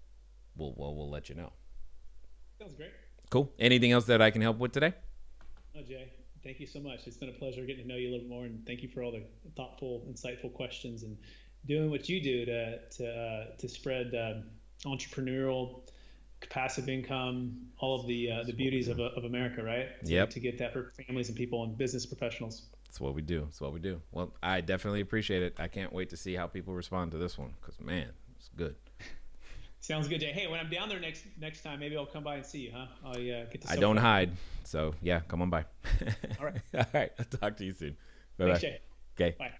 let you know. Sounds great. Cool. Anything else that I can help with today? Oh, Jay, thank you so much. It's been a pleasure getting to know you a little more, and thank you for all the thoughtful, insightful questions and doing what you do to spread entrepreneurial, passive income, all of the beauties of America, right? To get that for families and people and business professionals. That's what we do. That's what we do. Well, I definitely appreciate it. I can't wait to see how people respond to this one because, man, it's good. Sounds good, Jay. Hey, when I'm down there next time, maybe I'll come by and see you, huh? I'll get to. I don't hide, so yeah, come on by. All right. All right. I'll talk to you soon. Bye-bye. Thanks, Jay. Okay. Bye.